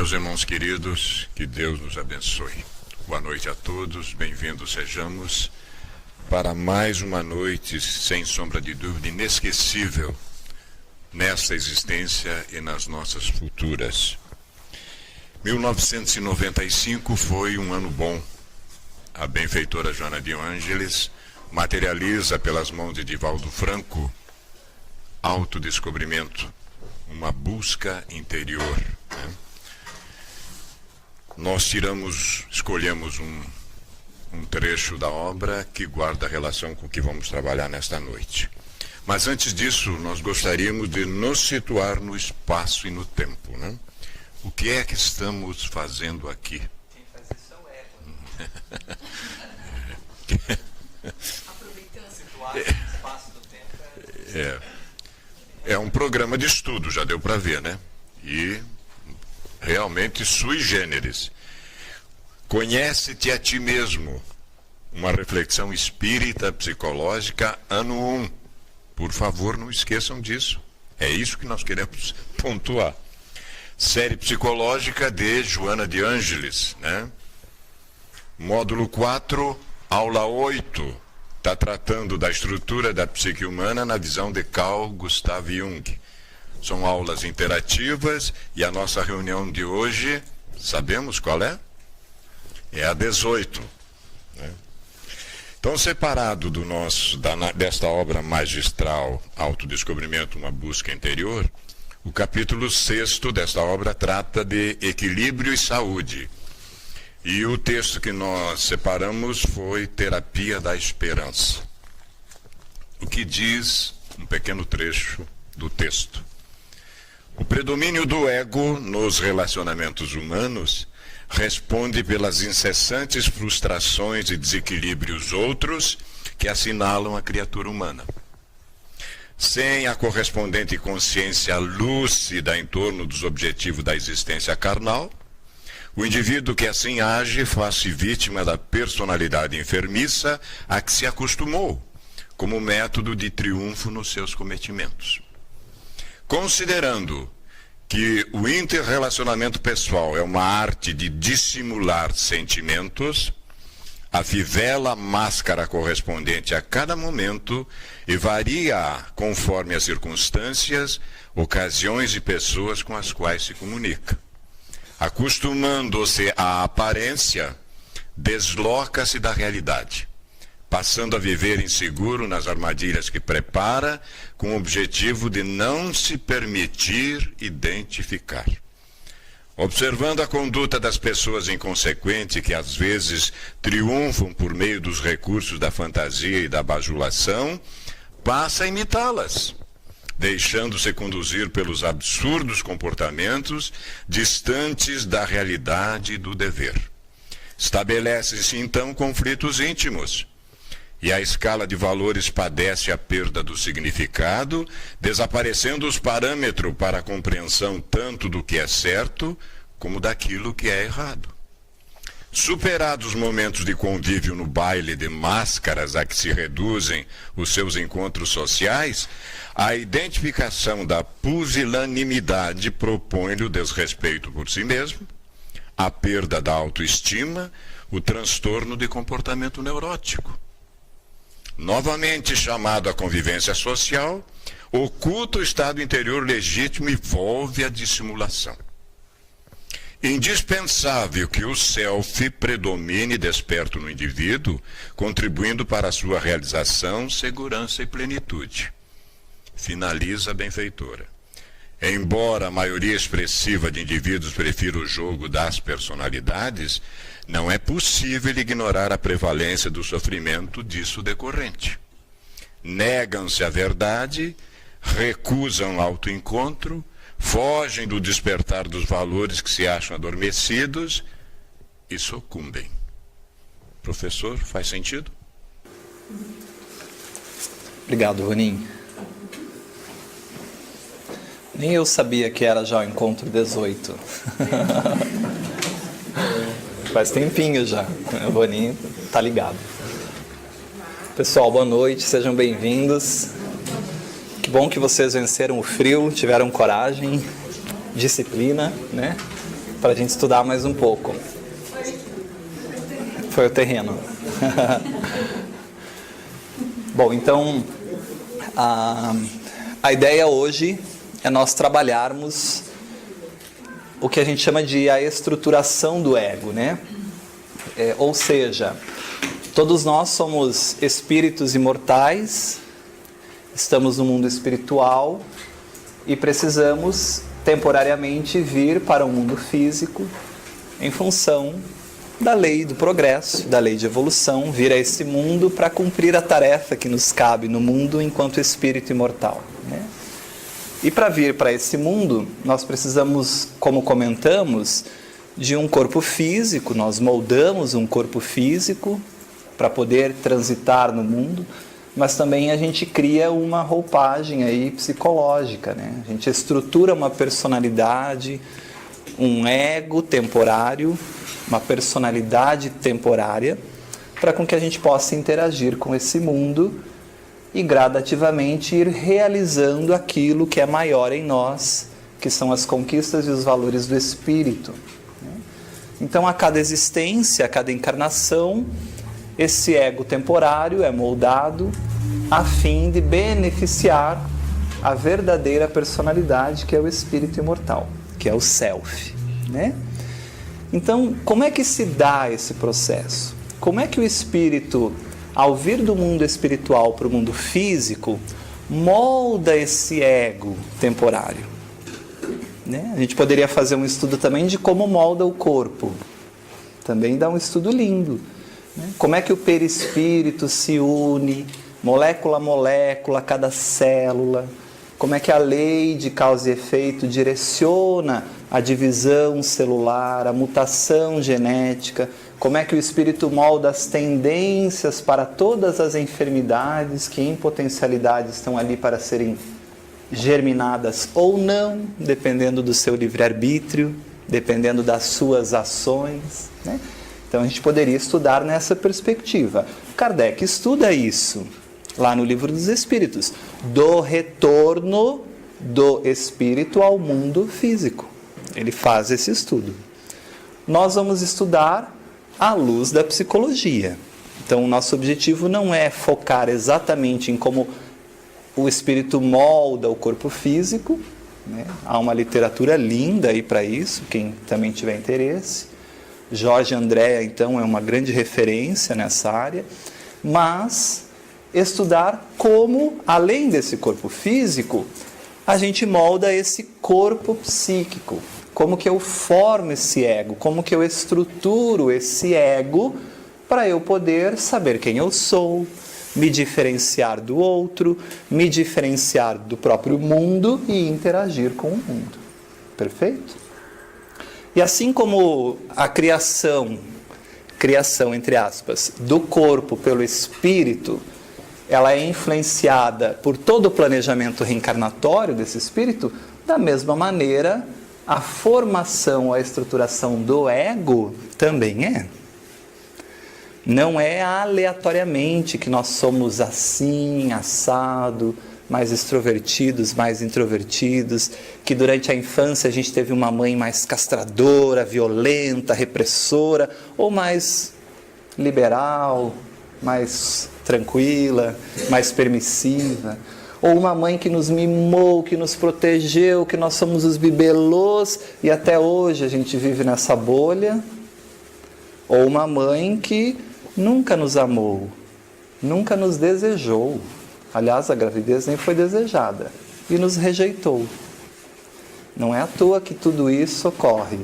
Meus irmãos queridos, que Deus nos abençoe. Boa noite a todos, bem-vindos sejamos para mais uma noite, sem sombra de dúvida, inesquecível nesta existência e nas nossas futuras. 1995 foi um ano bom. A benfeitora Joana de Ângeles materializa pelas mãos de Divaldo Franco autodescobrimento, uma busca interior, né? Nós escolhemos um trecho da obra que guarda relação com o que vamos trabalhar nesta noite. Mas antes disso, nós gostaríamos de nos situar no espaço e no tempo, né? O que é que estamos fazendo aqui? Quem faz isso é o ego. Aproveitando, situar no espaço do tempo. É um programa de estudo, já deu para ver, né? E realmente sui generis. Conhece-te a ti mesmo. Uma reflexão espírita, psicológica, ano 1. Por favor, não esqueçam disso. É isso que nós queremos pontuar. Série psicológica de Joana de Ângeles, né? Módulo 4, aula 8. Está tratando da estrutura da psique humana na visão de Carl Gustav Jung. São aulas interativas e a nossa reunião de hoje, sabemos qual é? É a 18. Né? Então, separado desta obra magistral, Autodescobrimento, uma busca interior, o capítulo 6º desta obra trata de equilíbrio e saúde. E o texto que nós separamos foi Terapia da Esperança. O que diz um pequeno trecho do texto. O predomínio do ego nos relacionamentos humanos responde pelas incessantes frustrações e desequilíbrios outros que assinalam a criatura humana. Sem a correspondente consciência lúcida em torno dos objetivos da existência carnal, o indivíduo que assim age faz-se vítima da personalidade enfermiça a que se acostumou, como método de triunfo nos seus cometimentos. Considerando que o interrelacionamento pessoal é uma arte de dissimular sentimentos, a fivela máscara correspondente a cada momento e varia conforme as circunstâncias, ocasiões e pessoas com as quais se comunica. Acostumando-se à aparência, desloca-se da realidade, passando a viver inseguro nas armadilhas que prepara, com o objetivo de não se permitir identificar. Observando a conduta das pessoas inconsequentes que às vezes triunfam por meio dos recursos da fantasia e da bajulação, passa a imitá-las, deixando-se conduzir pelos absurdos comportamentos distantes da realidade e do dever. Estabelecem-se então conflitos íntimos, e a escala de valores padece a perda do significado, desaparecendo os parâmetros para a compreensão tanto do que é certo como daquilo que é errado. Superados os momentos de convívio no baile de máscaras a que se reduzem os seus encontros sociais, a identificação da pusilanimidade propõe-lhe o desrespeito por si mesmo, a perda da autoestima, o transtorno de comportamento neurótico. Novamente chamado à convivência social, oculta o estado interior legítimo e volve à dissimulação. Indispensável que o self predomine desperto no indivíduo, contribuindo para a sua realização, segurança e plenitude. Finaliza a benfeitora. Embora a maioria expressiva de indivíduos prefira o jogo das personalidades, não é possível ignorar a prevalência do sofrimento disso decorrente. Negam-se a verdade, recusam o autoencontro, fogem do despertar dos valores que se acham adormecidos e sucumbem. Professor, faz sentido? Obrigado, Ronin. Nem eu sabia que era já o encontro 18. Faz tempinho já. O Ronin tá ligado. Pessoal, boa noite, sejam bem-vindos. Que bom que vocês venceram o frio, tiveram coragem, disciplina, né? para a gente estudar mais um pouco. Foi o terreno. Bom, então, a ideia hoje é nós trabalharmos o que a gente chama de a estruturação do ego, né? Ou seja, todos nós somos espíritos imortais, estamos no mundo espiritual e precisamos temporariamente vir para o mundo físico em função da lei do progresso, da lei de evolução, vir a esse mundo para cumprir a tarefa que nos cabe no mundo enquanto espírito imortal, né? E para vir para esse mundo, nós precisamos, como comentamos, de um corpo físico, nós moldamos um corpo físico para poder transitar no mundo, mas também a gente cria uma roupagem aí psicológica, né? A gente estrutura uma personalidade, um ego temporário, uma personalidade temporária, para com que a gente possa interagir com esse mundo e gradativamente ir realizando aquilo que é maior em nós, que são as conquistas e os valores do espírito. Então, a cada existência, a cada encarnação, esse ego temporário é moldado a fim de beneficiar a verdadeira personalidade, que é o espírito imortal, que é o self, né? Então, como é que se dá esse processo? Como é que o espírito, ao vir do mundo espiritual para o mundo físico, molda esse ego temporário, né? A gente poderia fazer um estudo também de como molda o corpo. Também dá um estudo lindo, né? Como é que o perispírito se une, molécula a molécula, cada célula. Como é que a lei de causa e efeito direciona a divisão celular, a mutação genética. Como é que o espírito molda as tendências para todas as enfermidades que em potencialidade estão ali para serem germinadas ou não, dependendo do seu livre-arbítrio, dependendo das suas ações, né? Então a gente poderia estudar nessa perspectiva. Kardec estuda isso lá no Livro dos Espíritos, do retorno do espírito ao mundo físico. Ele faz esse estudo. Nós vamos estudar à luz da psicologia. Então o nosso objetivo não é focar exatamente em como o espírito molda o corpo físico, né? Há uma literatura linda aí para isso, quem também tiver interesse. Jorge Andréa, então, é uma grande referência nessa área, mas estudar como, além desse corpo físico, a gente molda esse corpo psíquico. Como que eu formo esse ego, como que eu estruturo esse ego para eu poder saber quem eu sou, me diferenciar do outro, me diferenciar do próprio mundo e interagir com o mundo. Perfeito? E assim como a criação entre aspas, do corpo pelo espírito, ela é influenciada por todo o planejamento reencarnatório desse espírito, da mesma maneira, a formação, a estruturação do ego também é. Não é aleatoriamente que nós somos assim, assado, mais extrovertidos, mais introvertidos, que durante a infância a gente teve uma mãe mais castradora, violenta, repressora, ou mais liberal, mais tranquila, mais permissiva, ou uma mãe que nos mimou, que nos protegeu, que nós somos os bibelôs e até hoje a gente vive nessa bolha, ou uma mãe que nunca nos amou, nunca nos desejou. Aliás, a gravidez nem foi desejada e nos rejeitou. Não é à toa que tudo isso ocorre,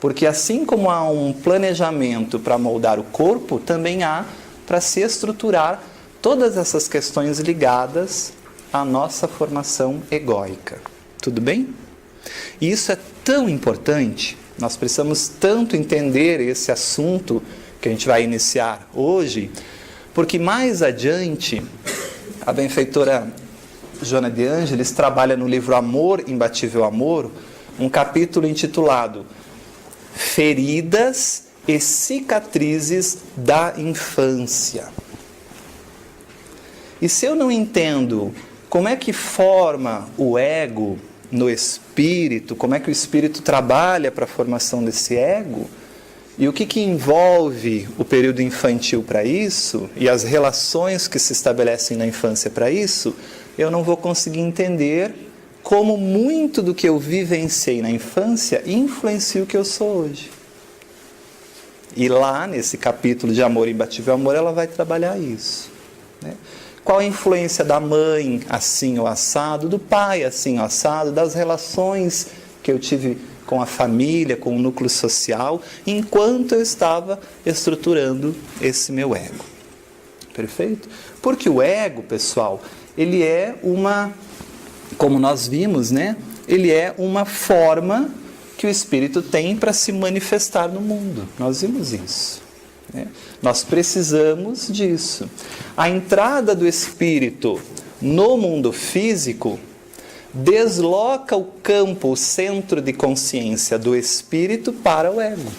porque assim como há um planejamento para moldar o corpo, também há para se estruturar todas essas questões ligadas à nossa formação egóica. Tudo bem? E isso é tão importante, nós precisamos tanto entender esse assunto que a gente vai iniciar hoje, porque mais adiante a benfeitora Joana de Ângeles trabalha no livro Amor, Imbatível Amor, um capítulo intitulado Feridas e Cicatrizes da Infância. E se eu não entendo como é que forma o ego, no espírito, como é que o espírito trabalha para a formação desse ego, e o que envolve o período infantil para isso, e as relações que se estabelecem na infância para isso, eu não vou conseguir entender como muito do que eu vivenciei na infância influencia o que eu sou hoje. E lá, nesse capítulo de Amor Imbatível Amor, ela vai trabalhar isso, né? Qual a influência da mãe, assim ou assado, do pai, assim ou assado, das relações que eu tive com a família, com o núcleo social, enquanto eu estava estruturando esse meu ego. Perfeito? Porque o ego, pessoal, ele é uma, como nós vimos, né? Ele é uma forma que o espírito tem para se manifestar no mundo. Nós vimos isso, né? Nós precisamos disso. A entrada do espírito no mundo físico desloca o campo, o centro de consciência do espírito para o ego.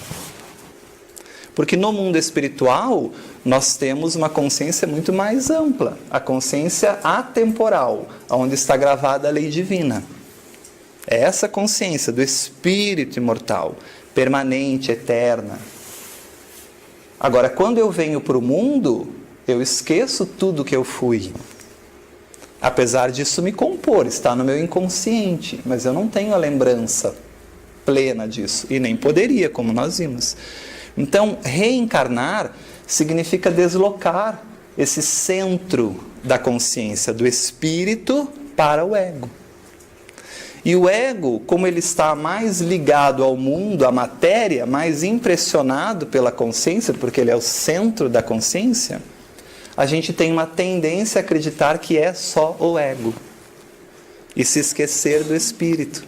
Porque no mundo espiritual, nós temos uma consciência muito mais ampla, a consciência atemporal, onde está gravada a lei divina. É essa consciência do espírito imortal, permanente, eterna. Agora, quando eu venho para o mundo, eu esqueço tudo que eu fui. Apesar disso me compor, está no meu inconsciente, mas eu não tenho a lembrança plena disso, e nem poderia, como nós vimos. Então, reencarnar significa deslocar esse centro da consciência do espírito para o ego. E o ego, como ele está mais ligado ao mundo, à matéria, mais impressionado pela consciência, porque ele é o centro da consciência, a gente tem uma tendência a acreditar que é só o ego e se esquecer do espírito.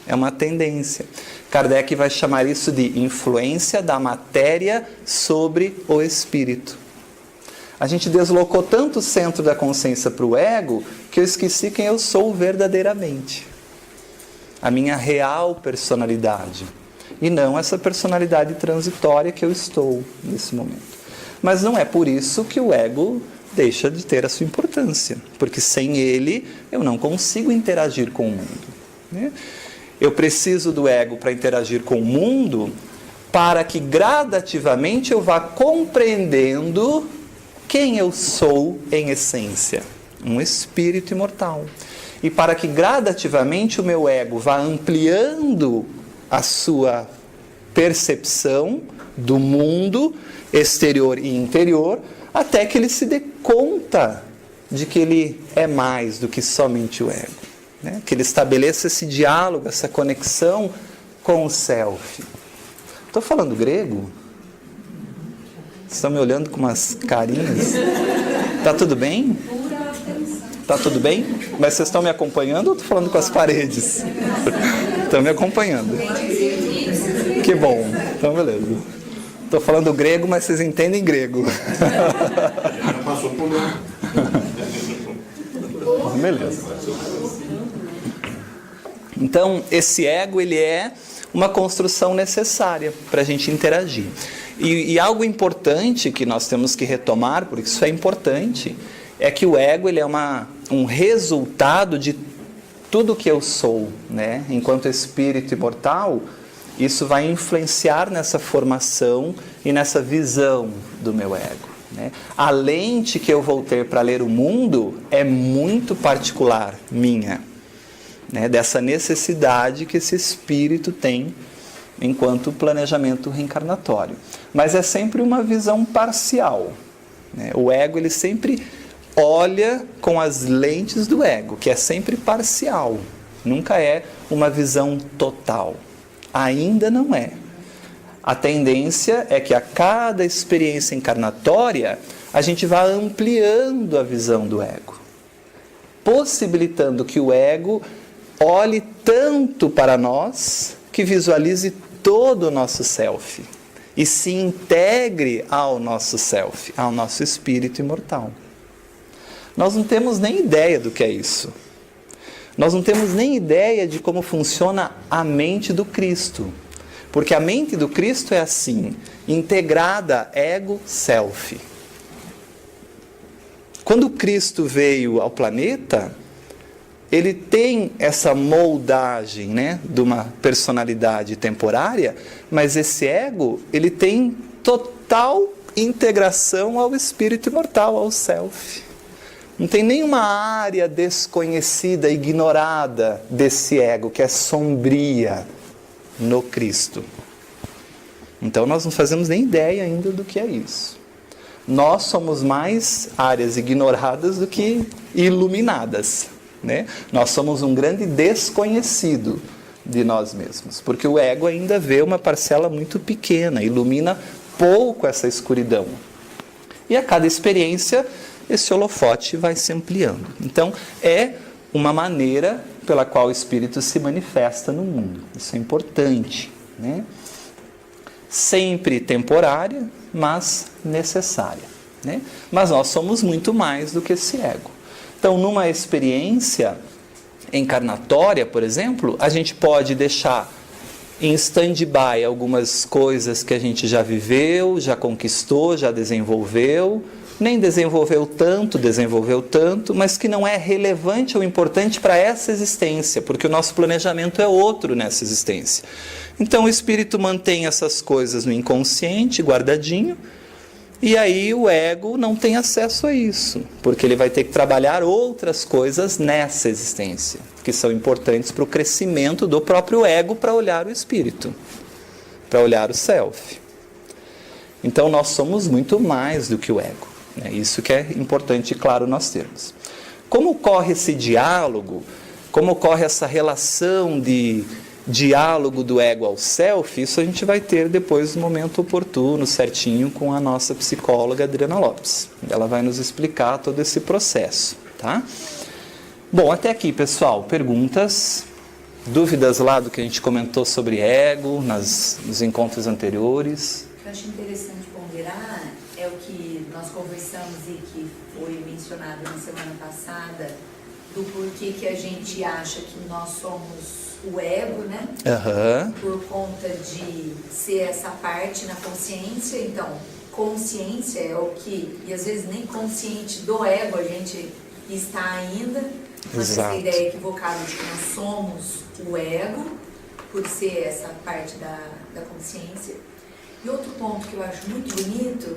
É uma tendência. Kardec vai chamar isso de influência da matéria sobre o espírito. A gente deslocou tanto o centro da consciência para o ego que eu esqueci quem eu sou verdadeiramente. A minha real personalidade. E não essa personalidade transitória que eu estou nesse momento. Mas não é por isso que o ego deixa de ter a sua importância. Porque sem ele, eu não consigo interagir com o mundo, né? Eu preciso do ego para interagir com o mundo, para que gradativamente eu vá compreendendo quem eu sou em essência. Um espírito imortal. E para que gradativamente o meu ego vá ampliando a sua percepção do mundo exterior e interior, até que ele se dê conta de que ele é mais do que somente o ego, né? Que ele estabeleça esse diálogo, essa conexão com o self. Estou falando grego? Vocês estão me olhando com umas carinhas? Tá tudo bem? Tá tudo bem? Mas vocês estão me acompanhando ou estou falando com as paredes? Estão me acompanhando. Que bom. Então, beleza. Estou falando grego, mas vocês entendem grego. Passou por lá. Beleza. Então, esse ego, ele é uma construção necessária para a gente interagir. E algo importante que nós temos que retomar, porque isso é importante, é que o ego, ele é um resultado de tudo que eu sou, né? Enquanto espírito imortal, isso vai influenciar nessa formação e nessa visão do meu ego, né? A lente que eu vou ter para ler o mundo é muito particular, minha, né? Dessa necessidade que esse espírito tem enquanto planejamento reencarnatório. Mas é sempre uma visão parcial, né? O ego, ele sempre olha com as lentes do ego, que é sempre parcial, nunca é uma visão total. Ainda não é. A tendência é que a cada experiência encarnatória a gente vá ampliando a visão do ego, possibilitando que o ego olhe tanto para nós que visualize todo o nosso self e se integre ao nosso self, ao nosso espírito imortal. Nós não temos nem ideia do que é isso. Nós não temos nem ideia de como funciona a mente do Cristo. Porque a mente do Cristo é assim, integrada ego-self. Quando Cristo veio ao planeta, ele tem essa moldagem, né, de uma personalidade temporária, mas esse ego, ele tem total integração ao espírito imortal, ao self. Não tem nenhuma área desconhecida, ignorada desse ego, que é sombria no Cristo. Então nós não fazemos nem ideia ainda do que é isso. Nós somos mais áreas ignoradas do que iluminadas, né? Nós somos um grande desconhecido de nós mesmos, porque o ego ainda vê uma parcela muito pequena, ilumina pouco essa escuridão. E a cada experiência, esse holofote vai se ampliando. Então, é uma maneira pela qual o Espírito se manifesta no mundo. Isso é importante, né? Sempre temporária, mas necessária, né? Mas nós somos muito mais do que esse ego. Então, numa experiência encarnatória, por exemplo, a gente pode deixar em stand-by algumas coisas que a gente já viveu, já conquistou, já desenvolveu, nem desenvolveu tanto, mas que não é relevante ou importante para essa existência, porque o nosso planejamento é outro nessa existência. Então o espírito mantém essas coisas no inconsciente, guardadinho, e aí o ego não tem acesso a isso, porque ele vai ter que trabalhar outras coisas nessa existência, que são importantes para o crescimento do próprio ego para olhar o espírito, para olhar o self. Então nós somos muito mais do que o ego. É isso que é importante e claro nós termos. Como ocorre esse diálogo, como ocorre essa relação de diálogo do ego ao self, isso a gente vai ter depois no momento oportuno, certinho, com a nossa psicóloga Adriana Lopes. Ela vai nos explicar todo esse processo, tá? Bom, até aqui, pessoal, perguntas, dúvidas lá do que a gente comentou sobre ego nos encontros anteriores? O que eu acho interessante ponderar é o que nós conversamos e que foi mencionado na semana passada, do porquê que a gente acha que nós somos o ego, né? Uhum. Por conta de ser essa parte na consciência. Então, consciência é o que, e às vezes nem consciente do ego a gente está ainda, mas essa ideia equivocada de que nós somos o ego, por ser essa parte da consciência. E outro ponto que eu acho muito bonito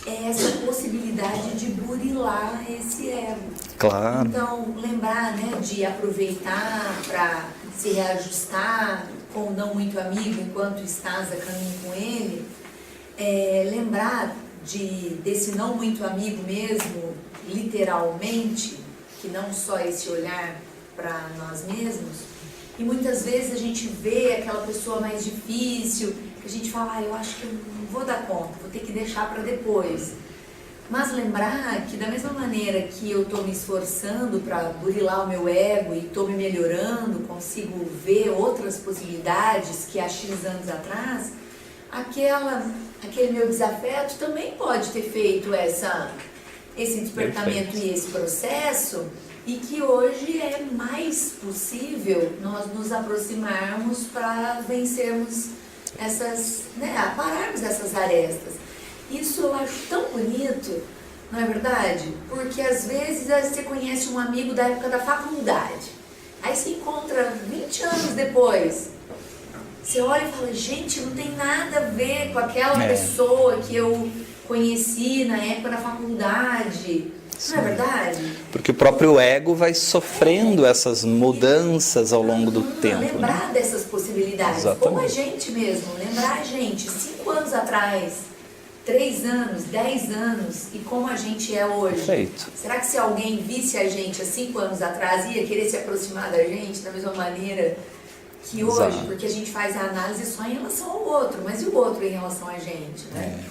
é essa possibilidade de burilar esse ego. Claro. Então, lembrar, né, de aproveitar para se reajustar com o não muito amigo enquanto estás a caminho com ele. Lembrar desse não muito amigo mesmo, literalmente, que não só esse olhar para nós mesmos. E muitas vezes a gente vê aquela pessoa mais difícil, que a gente fala, eu acho que eu não vou dar conta, vou ter que deixar para depois. Mas lembrar que da mesma maneira que eu estou me esforçando para burilar o meu ego e estou me melhorando, consigo ver outras possibilidades que há X anos atrás, aquele meu desafeto também pode ter feito esse despertamento e esse processo, e que hoje é mais possível nós nos aproximarmos para vencermos pararmos essas arestas. Isso eu acho tão bonito, não é verdade? Porque às vezes você conhece um amigo da época da faculdade, aí se encontra 20 anos depois, você olha e fala, gente, não tem nada a ver com aquela pessoa que eu conheci na época da faculdade. Não é verdade? Porque o próprio ego vai sofrendo essas mudanças ao longo do tempo. Lembrar, né? dessas possibilidades. Exatamente. Como a gente mesmo, lembrar a gente, 5 anos atrás, 3 anos, 10 anos, e como a gente é hoje. Perfeito. Será que se alguém visse a gente há 5 anos atrás, ia querer se aproximar da gente da mesma maneira que hoje? Exato. Porque a gente faz a análise só em relação ao outro, mas e o outro em relação a gente, né?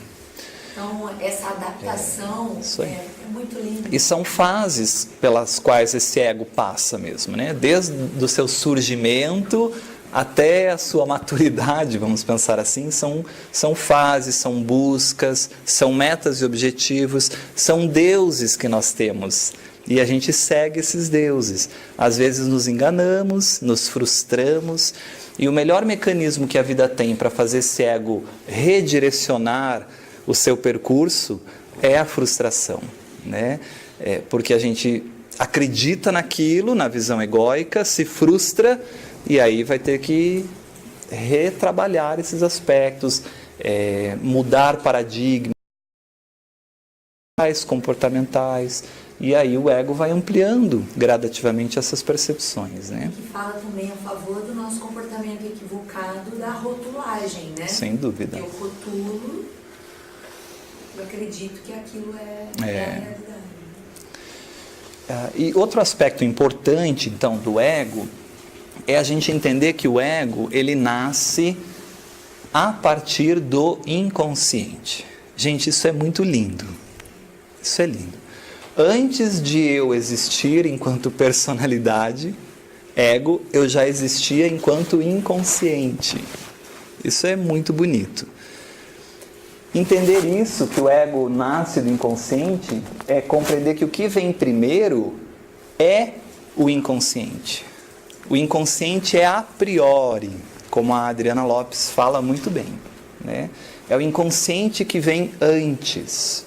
Então, essa adaptação é muito linda. E são fases pelas quais esse ego passa mesmo, né? Desde o seu surgimento até a sua maturidade, vamos pensar assim, são fases, são buscas, são metas e objetivos, são deuses que nós temos. E a gente segue esses deuses. Às vezes nos enganamos, nos frustramos, e o melhor mecanismo que a vida tem para fazer esse ego redirecionar o seu percurso é a frustração, né? Porque a gente acredita naquilo, na visão egóica, se frustra e aí vai ter que retrabalhar esses aspectos, mudar paradigmas comportamentais, e aí o ego vai ampliando gradativamente essas percepções, né? Que fala também a favor do nosso comportamento equivocado da rotulagem, né? Sem dúvida. Eu rotulo, eu acredito que aquilo é a realidade. E outro aspecto importante, então, do ego é a gente entender que o ego, ele nasce a partir do inconsciente. Gente, isso é muito lindo. Isso é lindo. Antes de eu existir enquanto personalidade, ego, eu já existia enquanto inconsciente. Isso é muito bonito. Entender isso, que o ego nasce do inconsciente, é compreender que o que vem primeiro é o inconsciente. O inconsciente é a priori, como a Adriana Lopes fala muito bem, né? É o inconsciente que vem antes.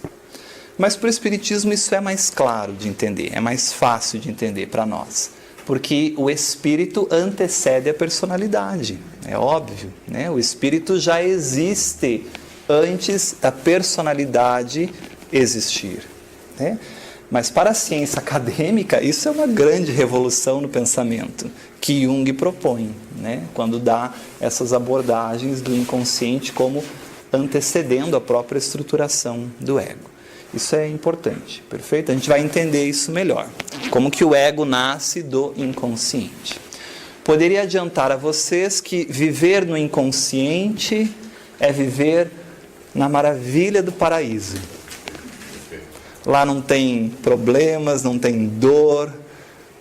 Mas para o Espiritismo isso é mais claro de entender, é mais fácil de entender para nós. Porque o espírito antecede a personalidade, é óbvio, né? O espírito já existe antes da personalidade existir, né? Mas para a ciência acadêmica, isso é uma grande revolução no pensamento que Jung propõe, né? Quando dá essas abordagens do inconsciente como antecedendo a própria estruturação do ego. Isso é importante, perfeito? A gente vai entender isso melhor. Como que o ego nasce do inconsciente. Poderia adiantar a vocês que viver no inconsciente é viver na maravilha do paraíso. Lá não tem problemas, não tem dor,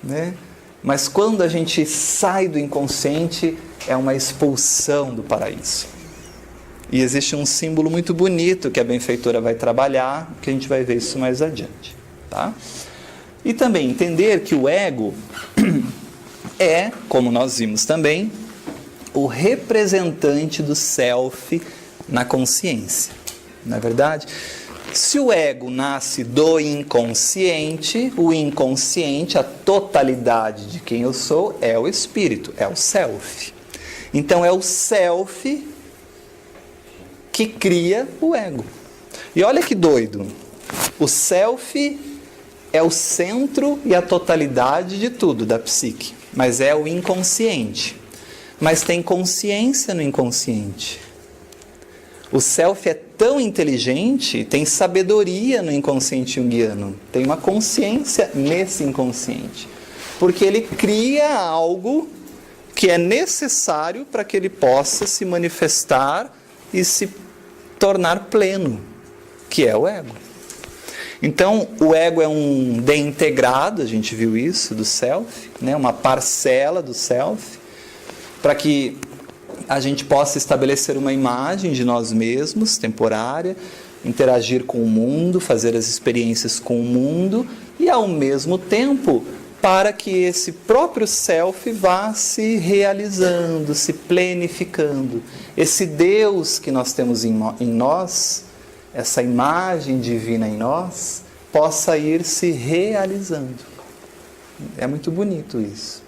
né? Mas quando a gente sai do inconsciente, é uma expulsão do paraíso. E existe um símbolo muito bonito que a benfeitora vai trabalhar, que a gente vai ver isso mais adiante, tá? E também entender que o ego é, como nós vimos também, o representante do self na consciência, não é verdade? Se o ego nasce do inconsciente, o inconsciente, a totalidade de quem eu sou, é o espírito, é o self. Então é o self que cria o ego. E olha que doido, o self é o centro e a totalidade de tudo, da psique, mas é o inconsciente. Mas tem consciência no inconsciente. O self é tão inteligente, tem sabedoria no inconsciente junguiano, tem uma consciência nesse inconsciente, porque ele cria algo que é necessário para que ele possa se manifestar e se tornar pleno, que é o ego. Então, o ego é um desintegrado, a gente viu isso, do self, né? Uma parcela do self, para que a gente possa estabelecer uma imagem de nós mesmos, temporária, interagir com o mundo, fazer as experiências com o mundo e, ao mesmo tempo, para que esse próprio self vá se realizando, se plenificando. Esse Deus que nós temos em nós, essa imagem divina em nós, possa ir se realizando. É muito bonito isso.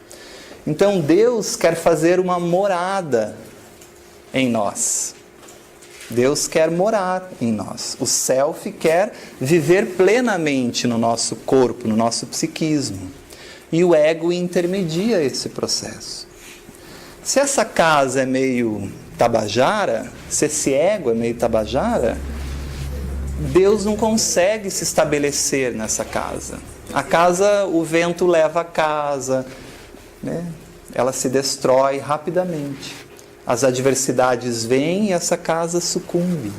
Então Deus quer fazer uma morada em nós. Deus quer morar em nós. O self quer viver plenamente no nosso corpo, no nosso psiquismo. E o ego intermedia esse processo. Se essa casa é meio tabajara, se esse ego é meio tabajara, Deus não consegue se estabelecer nessa casa. A casa, o vento leva a casa, né? Ela se destrói rapidamente. As adversidades vêm e essa casa sucumbe.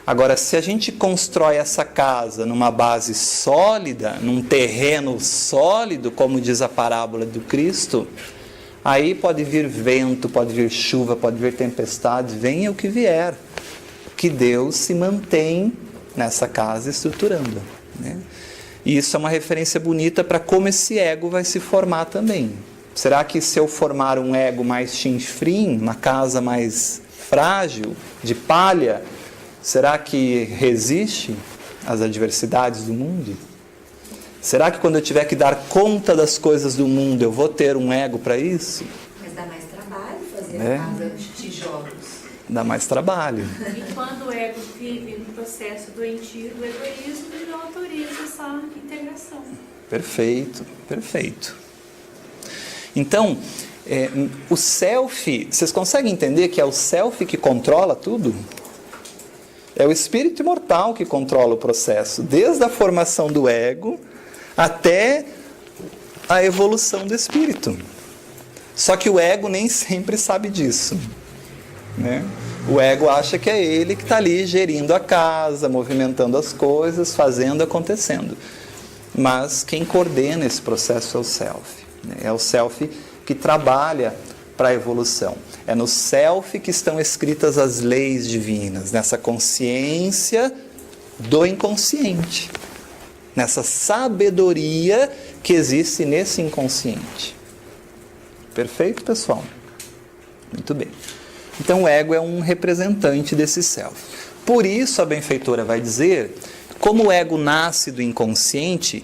Agora, se a gente constrói essa casa numa base sólida, num terreno sólido, como diz a parábola do Cristo, aí pode vir vento, pode vir chuva, pode vir tempestade, venha o que vier, que Deus se mantém nessa casa estruturando, né? E isso é uma referência bonita para como esse ego vai se formar também. Será que se eu formar um ego mais chinfrim, uma casa mais frágil, de palha, será que resiste às adversidades do mundo? Será que quando eu tiver que dar conta das coisas do mundo, eu vou ter um ego para isso? Mas dá mais trabalho fazer É. a casa de tijolos. Dá mais trabalho. E quando o ego vive no processo doentio do egoísmo, ele não autoriza essa integração. Perfeito, perfeito. Então, o self, vocês conseguem entender que é o self que controla tudo? É o espírito imortal que controla o processo, desde a formação do ego até a evolução do espírito. Só que o ego nem sempre sabe disso, né? O ego acha que é ele que está ali gerindo a casa, movimentando as coisas, fazendo, acontecendo. Mas quem coordena esse processo é o self, né? É o self que trabalha para a evolução. É no self que estão escritas as leis divinas, nessa consciência do inconsciente, nessa sabedoria que existe nesse inconsciente. Perfeito, pessoal? Muito bem. Então o ego é um representante desse self. Por isso a benfeitora vai dizer, como o ego nasce do inconsciente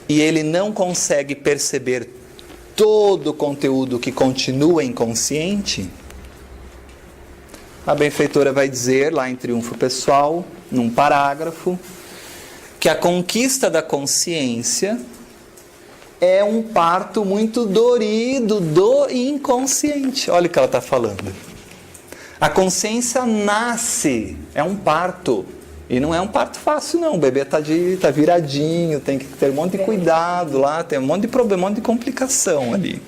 e ele não consegue perceber todo o conteúdo que continua inconsciente, a benfeitora vai dizer lá em Triunfo Pessoal, num parágrafo, que a conquista da consciência é um parto muito dorido do inconsciente. Olha o que ela está falando. A consciência nasce, é um parto. E não é um parto fácil, não. O bebê tá viradinho, tem que ter um monte de cuidado lá, tem um monte de problema, um monte de complicação ali.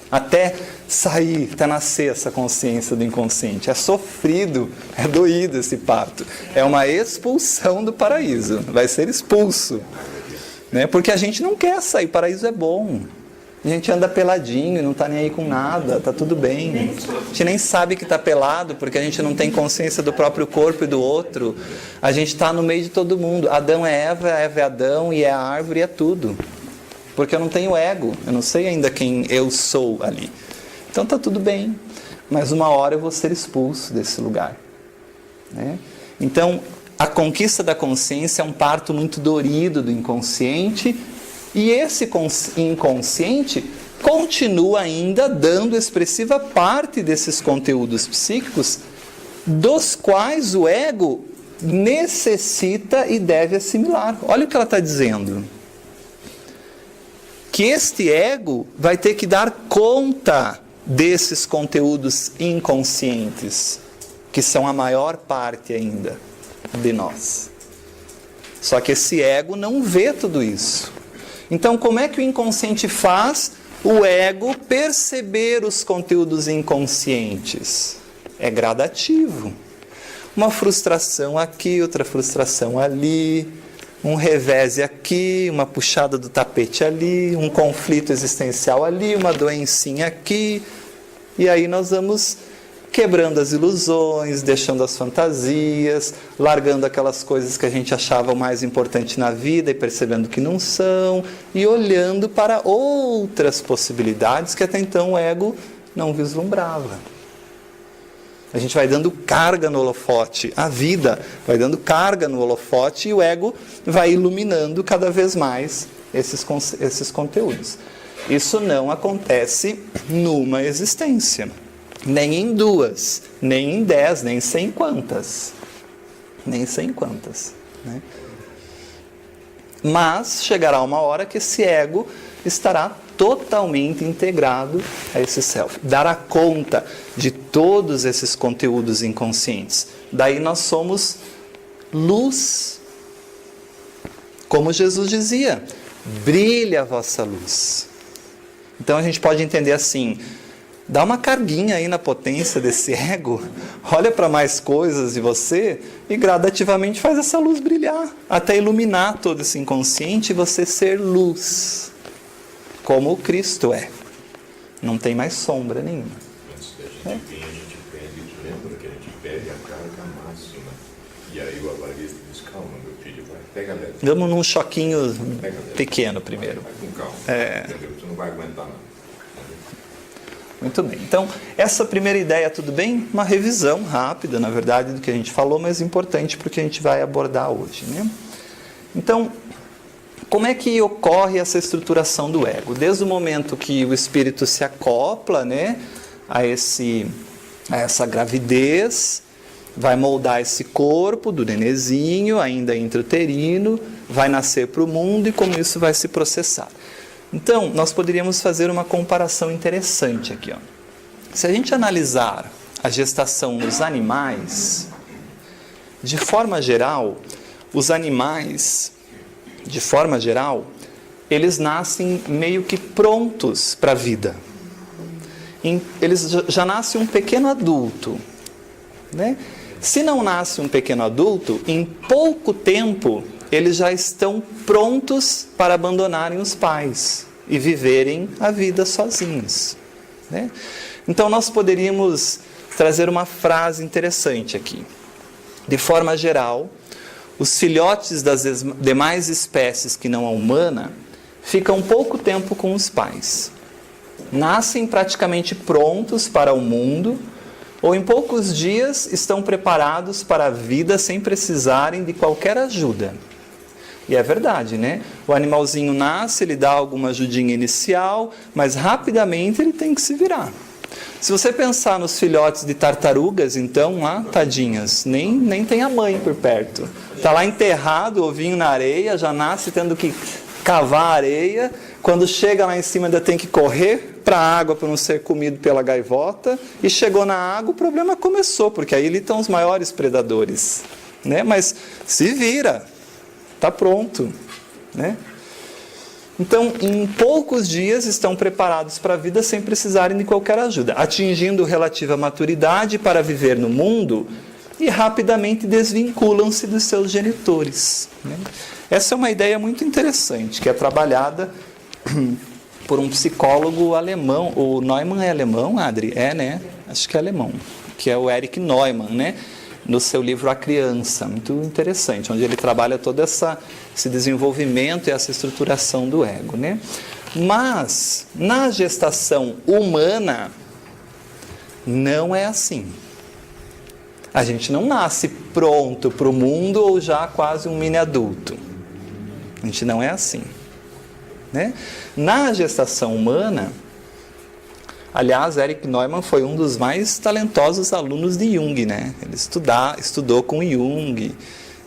Até sair, até nascer essa consciência do inconsciente. É sofrido, é doído esse parto. É uma expulsão do paraíso. Vai ser expulso. Né? Porque a gente não quer sair, paraíso é bom. A gente anda peladinho e não está nem aí com nada, está tudo bem. A gente nem sabe que está pelado, porque a gente não tem consciência do próprio corpo e do outro. A gente está no meio de todo mundo. Adão é Eva é Adão, e é a árvore, e é tudo. Porque eu não tenho ego, eu não sei ainda quem eu sou ali. Então está tudo bem, mas uma hora eu vou ser expulso desse lugar. Né? Então, a conquista da consciência é um parto muito dorido do inconsciente, e esse inconsciente continua ainda dando expressiva parte desses conteúdos psíquicos, dos quais o ego necessita e deve assimilar. Olha o que ela está dizendo. Que este ego vai ter que dar conta desses conteúdos inconscientes, que são a maior parte ainda de nós. Só que esse ego não vê tudo isso. Então, como é que o inconsciente faz o ego perceber os conteúdos inconscientes? É gradativo. Uma frustração aqui, outra frustração ali, um revés aqui, uma puxada do tapete ali, um conflito existencial ali, uma doencinha aqui. E aí nós vamos quebrando as ilusões, deixando as fantasias, largando aquelas coisas que a gente achava o mais importante na vida e percebendo que não são, e olhando para outras possibilidades que até então o ego não vislumbrava. A gente vai dando carga no holofote, a vida vai dando carga no holofote e o ego vai iluminando cada vez mais esses conteúdos. Isso não acontece numa existência. Nem em 2, nem em 10, nem sei quantas. Nem sei quantas. Né? Mas chegará uma hora que esse ego estará totalmente integrado a esse self. Dará conta de todos esses conteúdos inconscientes. Daí nós somos luz. Como Jesus dizia, brilha a vossa luz. Então a gente pode entender assim, dá uma carguinha aí na potência desse ego, olha para mais coisas de você e gradativamente faz essa luz brilhar, até iluminar todo esse inconsciente e você ser luz, como o Cristo é. Não tem mais sombra nenhuma. Antes da gente vir, a gente pede, lembra que a gente pede a carga máxima. E aí o avarista diz, calma meu filho, vai, pega leve. Vamos num choquinho pequeno primeiro. Vai com calma, entendeu? Você não vai aguentar nada. Muito bem. Então, essa primeira ideia, tudo bem? Uma revisão rápida, na verdade, do que a gente falou, mas importante para o que a gente vai abordar hoje. Né? Então, como é que ocorre essa estruturação do ego? Desde o momento que o espírito se acopla, né, a essa gravidez, vai moldar esse corpo do nenenzinho, ainda intrauterino, vai nascer para o mundo e como isso vai se processar. Então, nós poderíamos fazer uma comparação interessante aqui, ó. Se a gente analisar a gestação nos animais, de forma geral, os animais, de forma geral, eles nascem meio que prontos para a vida. Eles já nascem um pequeno adulto, né? Se não nasce um pequeno adulto, em pouco tempo eles já estão prontos para abandonarem os pais e viverem a vida sozinhos, né? Então nós poderíamos trazer uma frase interessante aqui. De forma geral, os filhotes das demais espécies que não a humana ficam pouco tempo com os pais. Nascem praticamente prontos para o mundo, ou em poucos dias estão preparados para a vida sem precisarem de qualquer ajuda. E é verdade, né? O animalzinho nasce, ele dá alguma ajudinha inicial, mas rapidamente ele tem que se virar. Se você pensar nos filhotes de tartarugas, então, lá, tadinhas, nem tem a mãe por perto. Está lá enterrado, ovinho na areia, já nasce tendo que cavar a areia. Quando chega lá em cima ainda tem que correr para a água para não ser comido pela gaivota. E chegou na água, o problema começou, porque aí ali estão os maiores predadores, né? Mas se vira, está pronto, né? Então, em poucos dias estão preparados para a vida sem precisarem de qualquer ajuda, atingindo relativa maturidade para viver no mundo e rapidamente desvinculam-se dos seus genitores, né? Essa é uma ideia muito interessante, que é trabalhada por um psicólogo alemão. O Neumann é alemão, Adri? É, né? Acho que é alemão, que é o Erich Neumann, né? No seu livro A Criança, muito interessante, onde ele trabalha todo esse desenvolvimento e essa estruturação do ego, né? Mas, na gestação humana, não é assim. A gente não nasce pronto para o mundo ou já quase um mini adulto. A gente não é assim, né? Na gestação humana, aliás, Erich Neumann foi um dos mais talentosos alunos de Jung, né? Ele estudou com Jung,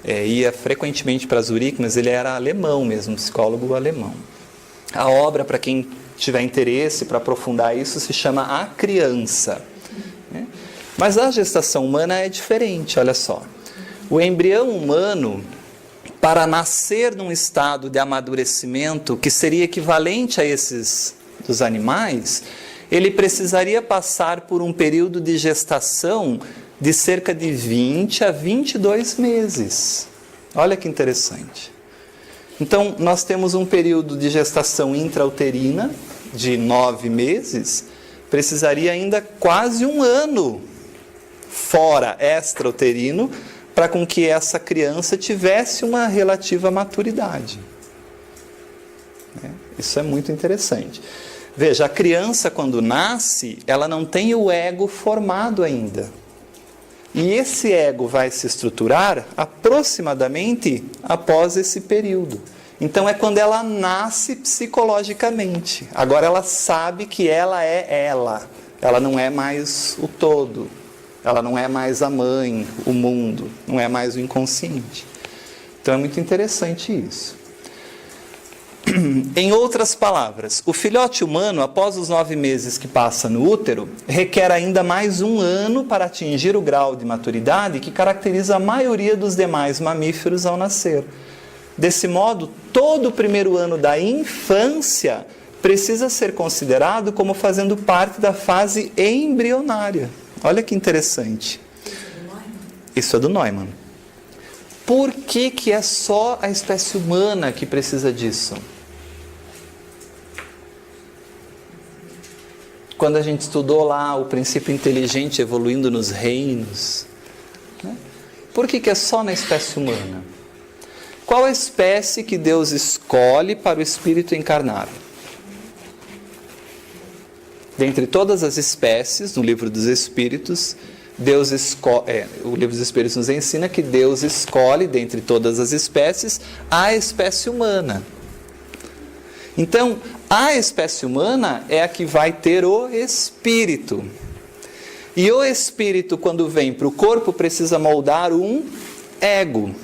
ia frequentemente para Zurique, mas ele era alemão mesmo, psicólogo alemão. A obra, para quem tiver interesse para aprofundar isso, se chama A Criança, né? Mas a gestação humana é diferente, olha só. O embrião humano, para nascer num estado de amadurecimento que seria equivalente a esses dos animais, ele precisaria passar por um período de gestação de cerca de 20 a 22 meses. Olha que interessante. Então, nós temos um período de gestação intrauterina de 9 meses, precisaria ainda quase um ano fora extrauterino para com que essa criança tivesse uma relativa maturidade. Isso é muito interessante. Veja, a criança quando nasce, ela não tem o ego formado ainda. E esse ego vai se estruturar aproximadamente após esse período. Então é quando ela nasce psicologicamente. Agora ela sabe que ela é ela. Ela não é mais o todo. Ela não é mais a mãe, o mundo. Não é mais o inconsciente. Então é muito interessante isso. Em outras palavras, o filhote humano, após os 9 meses que passa no útero, requer ainda mais um ano para atingir o grau de maturidade que caracteriza a maioria dos demais mamíferos ao nascer. Desse modo, todo o primeiro ano da infância precisa ser considerado como fazendo parte da fase embrionária. Olha que interessante. Isso é do Neumann. Por que é só a espécie humana que precisa disso? Quando a gente estudou lá o princípio inteligente evoluindo nos reinos, né? Por que é só na espécie humana? Qual a espécie que Deus escolhe para o espírito encarnar? Dentre todas as espécies, no livro dos Espíritos, o livro dos Espíritos nos ensina que Deus escolhe, dentre todas as espécies, a espécie humana. Então, a espécie humana é a que vai ter o espírito. E o espírito, quando vem para o corpo, precisa moldar um ego.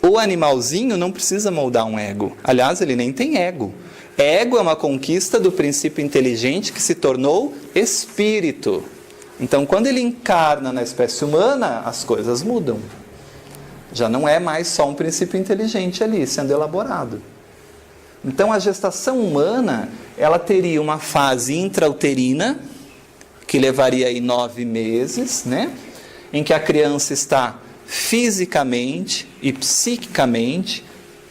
O animalzinho não precisa moldar um ego. Aliás, ele nem tem ego. Ego é uma conquista do princípio inteligente que se tornou espírito. Então, quando ele encarna na espécie humana, as coisas mudam. Já não é mais só um princípio inteligente ali, sendo elaborado. Então, a gestação humana, ela teria uma fase intrauterina, que levaria aí 9 meses, né? Em que a criança está fisicamente e psiquicamente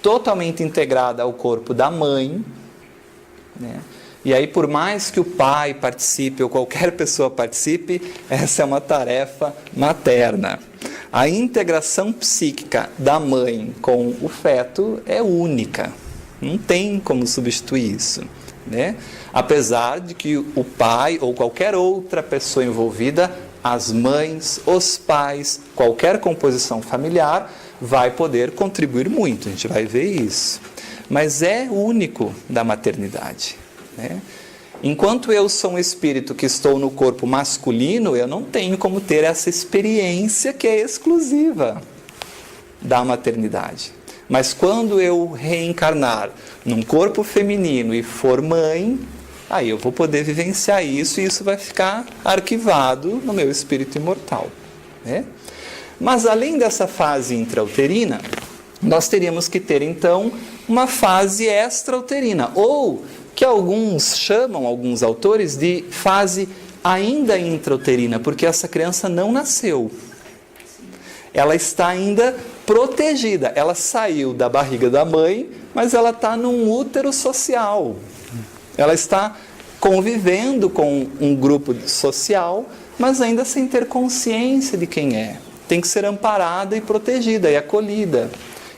totalmente integrada ao corpo da mãe, né? E aí, por mais que o pai participe ou qualquer pessoa participe, essa é uma tarefa materna. A integração psíquica da mãe com o feto é única. Não tem como substituir isso, né? Apesar de que o pai ou qualquer outra pessoa envolvida, as mães, os pais, qualquer composição familiar, vai poder contribuir muito, a gente vai ver isso. Mas é único da maternidade, né? Enquanto eu sou um espírito que estou no corpo masculino, eu não tenho como ter essa experiência que é exclusiva da maternidade. Mas quando eu reencarnar num corpo feminino e for mãe, aí eu vou poder vivenciar isso e isso vai ficar arquivado no meu espírito imortal, né? Mas além dessa fase intrauterina, nós teríamos que ter então uma fase extrauterina, ou que alguns chamam, alguns autores, de fase ainda intrauterina, porque essa criança não nasceu. Ela está ainda protegida. Ela saiu da barriga da mãe, mas ela está num útero social. Ela está convivendo com um grupo social, mas ainda sem ter consciência de quem é. Tem que ser amparada e protegida e acolhida.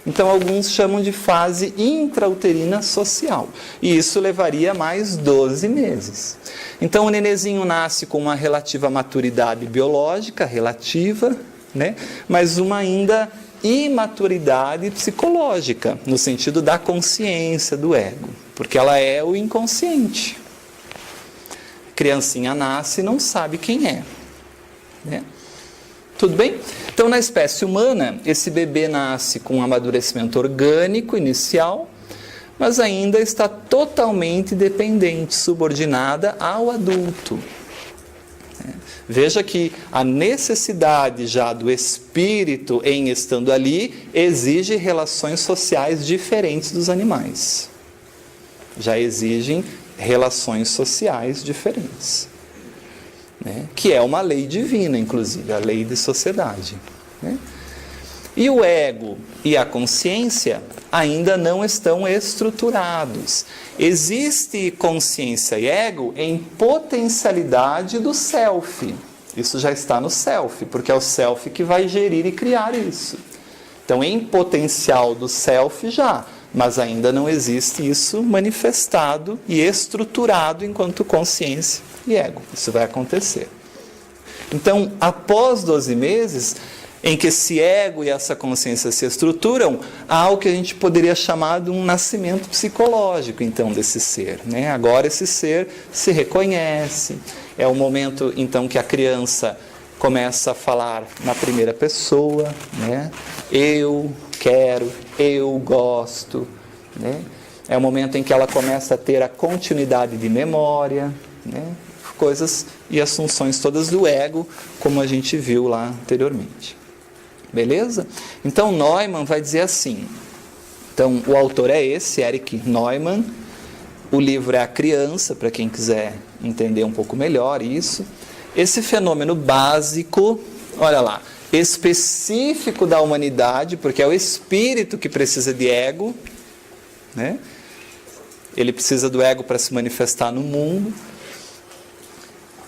Então, alguns chamam de fase intrauterina social. E isso levaria mais 12 meses. Então, o nenenzinho nasce com uma relativa maturidade biológica, relativa, né? Mas uma ainda imaturidade psicológica, no sentido da consciência do ego, porque ela é o inconsciente. A criancinha nasce e não sabe quem é, né? Tudo bem? Então, na espécie humana, esse bebê nasce com um amadurecimento orgânico inicial, mas ainda está totalmente dependente, subordinada ao adulto. Veja que a necessidade já do espírito em estando ali exige relações sociais diferentes dos animais. Já exigem relações sociais diferentes, né? Que é uma lei divina, inclusive, a lei de sociedade, né? E o ego e a consciência ainda não estão estruturados. Existe consciência e ego em potencialidade do self. Isso já está no self, porque é o self que vai gerir e criar isso. Então, em potencial do self já, mas ainda não existe isso manifestado e estruturado enquanto consciência e ego. Isso vai acontecer. Então, após 12 meses, em que esse ego e essa consciência se estruturam, há o que a gente poderia chamar de um nascimento psicológico, então, desse ser, né? Agora esse ser se reconhece. É o momento, então, que a criança começa a falar na primeira pessoa, né? Eu quero, eu gosto, né? É o momento em que ela começa a ter a continuidade de memória, né? Coisas e as funções todas do ego, como a gente viu lá anteriormente. Beleza? Então, Neumann vai dizer assim. Então, o autor é esse, Erich Neumann. O livro é A Criança, para quem quiser entender um pouco melhor isso. Esse fenômeno básico, olha lá, específico da humanidade, porque é o espírito que precisa de ego, né? Ele precisa do ego para se manifestar no mundo.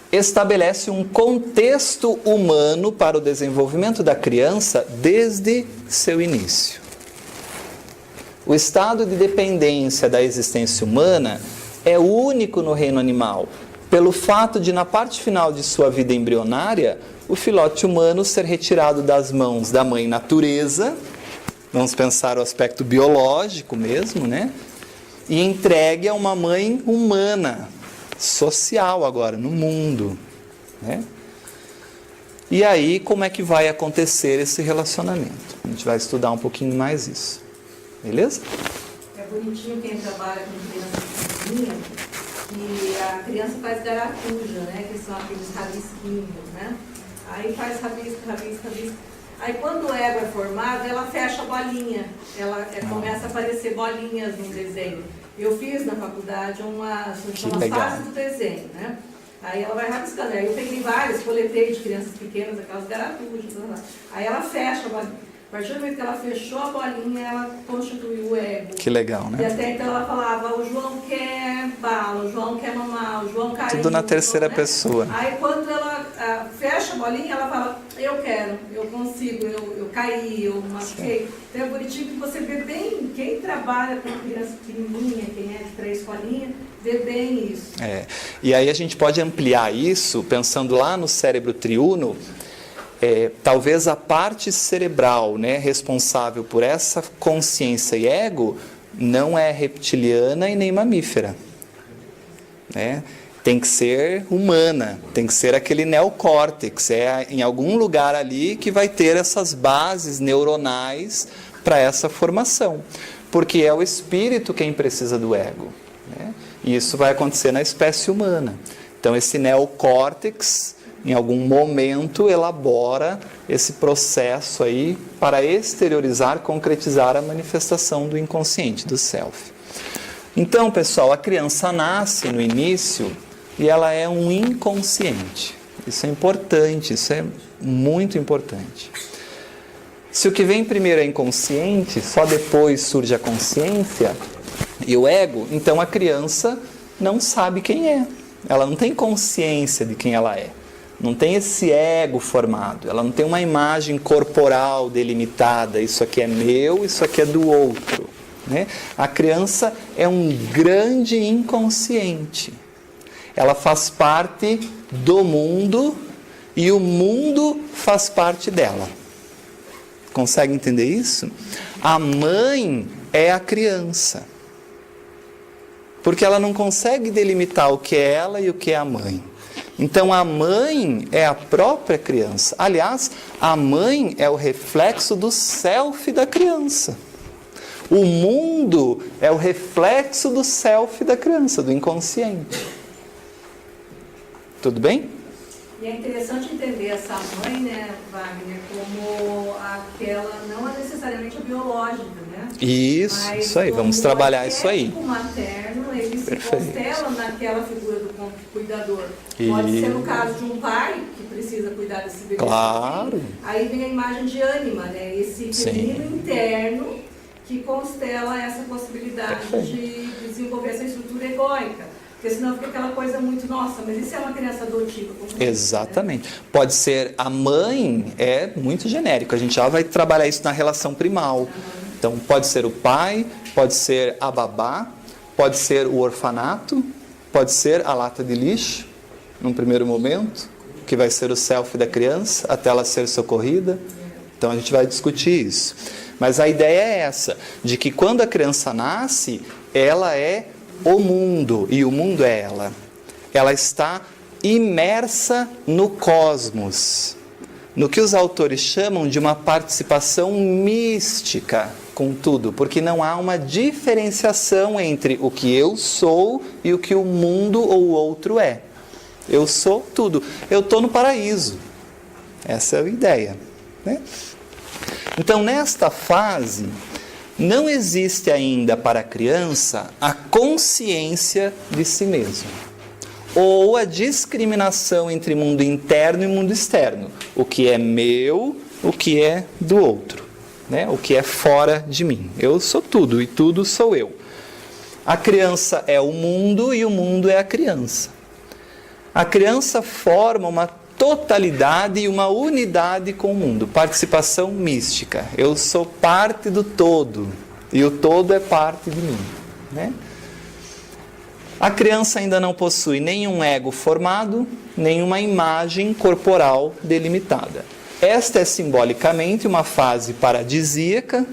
Estabelece um contexto humano para o desenvolvimento da criança desde seu início. O estado de dependência da existência humana é único no reino animal, pelo fato de, na parte final de sua vida embrionária, o filhote humano ser retirado das mãos da mãe natureza, vamos pensar o aspecto biológico mesmo, né? e entregue a uma mãe humana, social agora, no mundo, né? E aí, como é que vai acontecer esse relacionamento? A gente vai estudar um pouquinho mais isso. Beleza? É bonitinho quem trabalha com criança pequenininha, que a criança faz garacuja, né? Que são aqueles rabisquinhos, né? Aí faz rabisco. Aí quando o ego é formado, ela fecha a bolinha. Começa a aparecer bolinhas no desenho. Eu fiz na faculdade umas fases do desenho, né? Aí ela vai rabiscando. Aí eu peguei vários, coletei de crianças pequenas, aquelas garacujas. Aí ela fecha a bolinha. A partir do momento que ela fechou a bolinha, ela constituiu o ego. Que legal, né? E até então ela falava, o João quer bala, o João quer mamar, o João caiu. Tudo na terceira pessoa. Aí quando ela fecha a bolinha, ela fala, eu quero, eu consigo, eu caí, eu machuquei. Então é bonitinho que você vê bem, quem trabalha com criança pequenininha, quem é de pré-escolinha, vê bem isso. E aí a gente pode ampliar isso, pensando lá no cérebro triuno, talvez a parte cerebral, né, responsável por essa consciência e ego não é reptiliana e nem mamífera, né? Tem que ser humana, tem que ser aquele neocórtex, em algum lugar ali que vai ter essas bases neuronais para essa formação, porque é o espírito quem precisa do ego, né? E isso vai acontecer na espécie humana. Então esse neocórtex em algum momento elabora esse processo aí para exteriorizar, concretizar a manifestação do inconsciente, do self. Então, pessoal, a criança nasce no início e ela é um inconsciente. Isso é importante, isso é muito importante. Se o que vem primeiro é inconsciente, só depois surge a consciência e o ego, então a criança não sabe quem é. Ela não tem consciência de quem ela é. Não tem esse ego formado, ela não tem uma imagem corporal delimitada, isso aqui é meu, isso aqui é do outro, né? A criança é um grande inconsciente, ela faz parte do mundo e o mundo faz parte dela. Consegue entender isso? A mãe é a criança, porque ela não consegue delimitar o que é ela e o que é a mãe. Então a mãe é a própria criança. Aliás, a mãe é o reflexo do self da criança. O mundo é o reflexo do self da criança, do inconsciente. Tudo bem? E é interessante entender essa mãe, né, Wagner, como aquela, não é necessariamente a biológica, né? Isso aí, vamos trabalhar isso aí. O materno, ele se constela naquela figura do cuidador. Isso. Pode ser no caso de um pai que precisa cuidar desse bebê. Claro. Aí vem a imagem de ânima, né? Esse feminino interno que constela essa possibilidade de desenvolver essa estrutura egóica. Porque senão fica aquela coisa muito, nossa, mas isso é uma criança adotiva. Exatamente. Né? Pode ser a mãe, é muito genérico. A gente já vai trabalhar isso na relação primal. Então, pode ser o pai, pode ser a babá, pode ser o orfanato, pode ser a lata de lixo, num primeiro momento, que vai ser o self da criança, até ela ser socorrida. Então, a gente vai discutir isso. Mas a ideia é essa, de que quando a criança nasce, ela é o mundo, e o mundo é ela. Ela está imersa no cosmos, no que os autores chamam de uma participação mística com tudo, porque não há uma diferenciação entre o que eu sou e o que o mundo ou o outro é. Eu sou tudo. Eu estou no paraíso. Essa é a ideia, né? Então, nesta fase, não existe ainda para a criança a consciência de si mesmo, ou a discriminação entre mundo interno e mundo externo, o que é meu, o que é do outro, né? O que é fora de mim. Eu sou tudo e tudo sou eu. A criança é o mundo e o mundo é a criança. A criança forma uma totalidade e uma unidade com o mundo, participação mística. Eu sou parte do todo e o todo é parte de mim, né? A criança ainda não possui nenhum ego formado, nenhuma imagem corporal delimitada. Esta é simbolicamente uma fase paradisíaca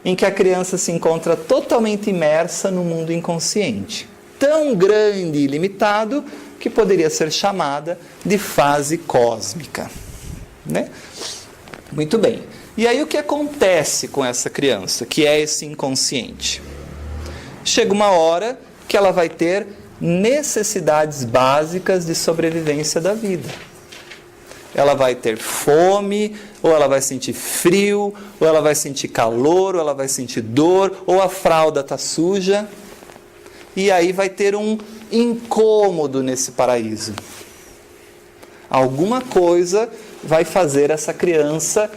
em que a criança se encontra totalmente imersa no mundo inconsciente, tão grande e limitado que poderia ser chamada de fase cósmica, né? Muito bem. E aí o que acontece com essa criança, que é esse inconsciente? Chega uma hora que ela vai ter necessidades básicas de sobrevivência da vida. Ela vai ter fome, ou ela vai sentir frio, ou ela vai sentir calor, ou ela vai sentir dor, ou a fralda está suja. E aí vai ter um incômodo nesse paraíso. Alguma coisa vai fazer essa criança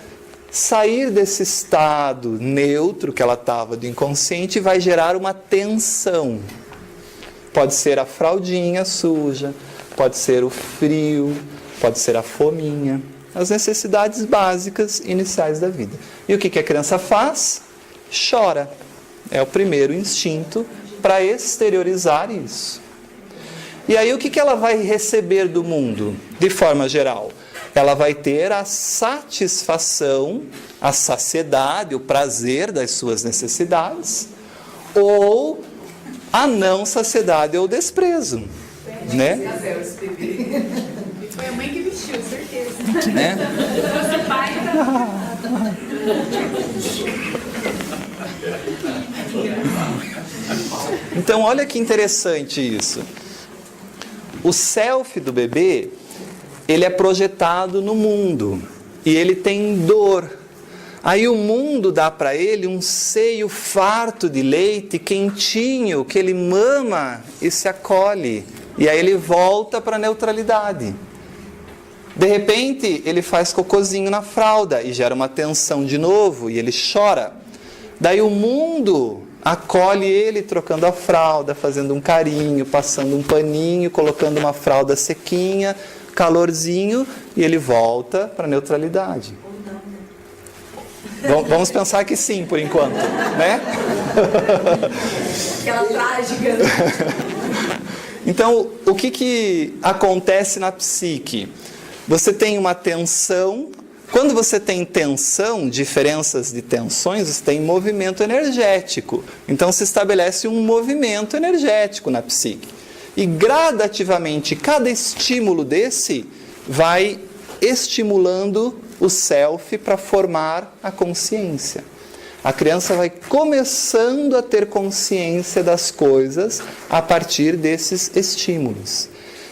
sair desse estado neutro que ela estava do inconsciente e vai gerar uma tensão. Pode ser a fraldinha suja, pode ser o frio, pode ser a fominha, as necessidades básicas iniciais da vida. E o que a criança faz? Chora. É o primeiro instinto para exteriorizar isso. E aí o que ela vai receber do mundo, de forma geral? Ela vai ter a satisfação, a saciedade, o prazer das suas necessidades, ou a não saciedade ou desprezo, né? Foi a mãe que vestiu, certeza. Né? Você pai Então, olha que interessante isso. O self do bebê, ele é projetado no mundo e ele tem dor. Aí o mundo dá para ele um seio farto de leite, quentinho, que ele mama e se acolhe. E aí ele volta para a neutralidade. De repente, ele faz cocôzinho na fralda e gera uma tensão de novo e ele chora. Daí o mundo acolhe ele trocando a fralda, fazendo um carinho, passando um paninho, colocando uma fralda sequinha, calorzinho, e ele volta para a neutralidade. Vamos pensar que sim, por enquanto, né? Aquela trágica. Então, o que acontece na psique? Você tem uma tensão. Quando você tem tensão, diferenças de tensões, você tem movimento energético. Então, se estabelece um movimento energético na psique. E gradativamente, cada estímulo desse vai estimulando o self para formar a consciência. A criança vai começando a ter consciência das coisas a partir desses estímulos.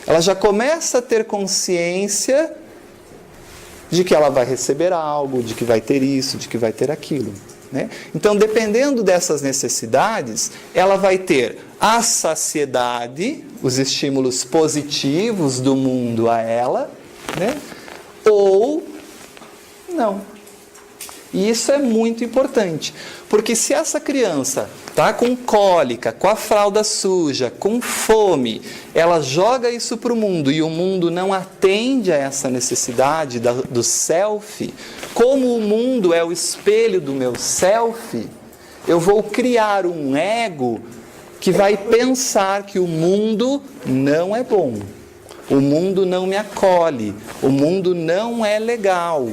Ela já começa a ter consciência de que ela vai receber algo, de que vai ter isso, de que vai ter aquilo, né? Então, dependendo dessas necessidades, ela vai ter a saciedade, os estímulos positivos do mundo a ela, né? Ou não. E isso é muito importante, porque se essa criança está com cólica, com a fralda suja, com fome, ela joga isso para o mundo e o mundo não atende a essa necessidade do self, como o mundo é o espelho do meu self, eu vou criar um ego que vai pensar que o mundo não é bom, o mundo não me acolhe, o mundo não é legal.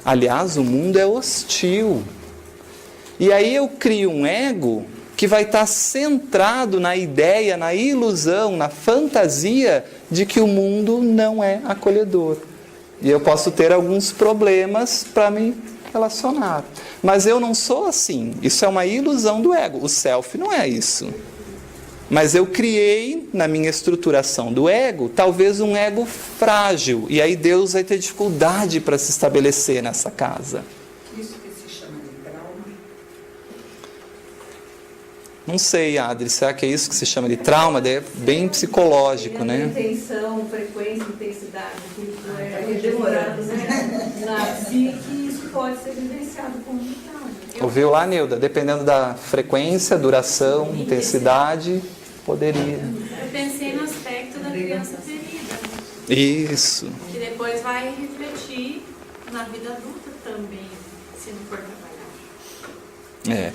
Aliás, o mundo é hostil. E aí eu crio um ego que vai estar centrado na ideia, na ilusão, na fantasia de que o mundo não é acolhedor. E eu posso ter alguns problemas para me relacionar. Mas eu não sou assim. Isso é uma ilusão do ego. O self não é isso. Mas eu criei, na minha estruturação do ego, talvez um ego frágil. E aí Deus vai ter dificuldade para se estabelecer nessa casa. Isso que se chama de trauma? Não sei, Adri, será que é isso que se chama de trauma? É bem psicológico, né? Intenção, frequência, intensidade, tudo é demorado, né? Na psique, isso pode ser vivenciado como um trauma. Ouviu lá, Neuda? Dependendo da frequência, duração, intensidade, poderia. Eu pensei no aspecto da criança ferida, Isso. que depois vai refletir na vida adulta também, se não for trabalhar. É.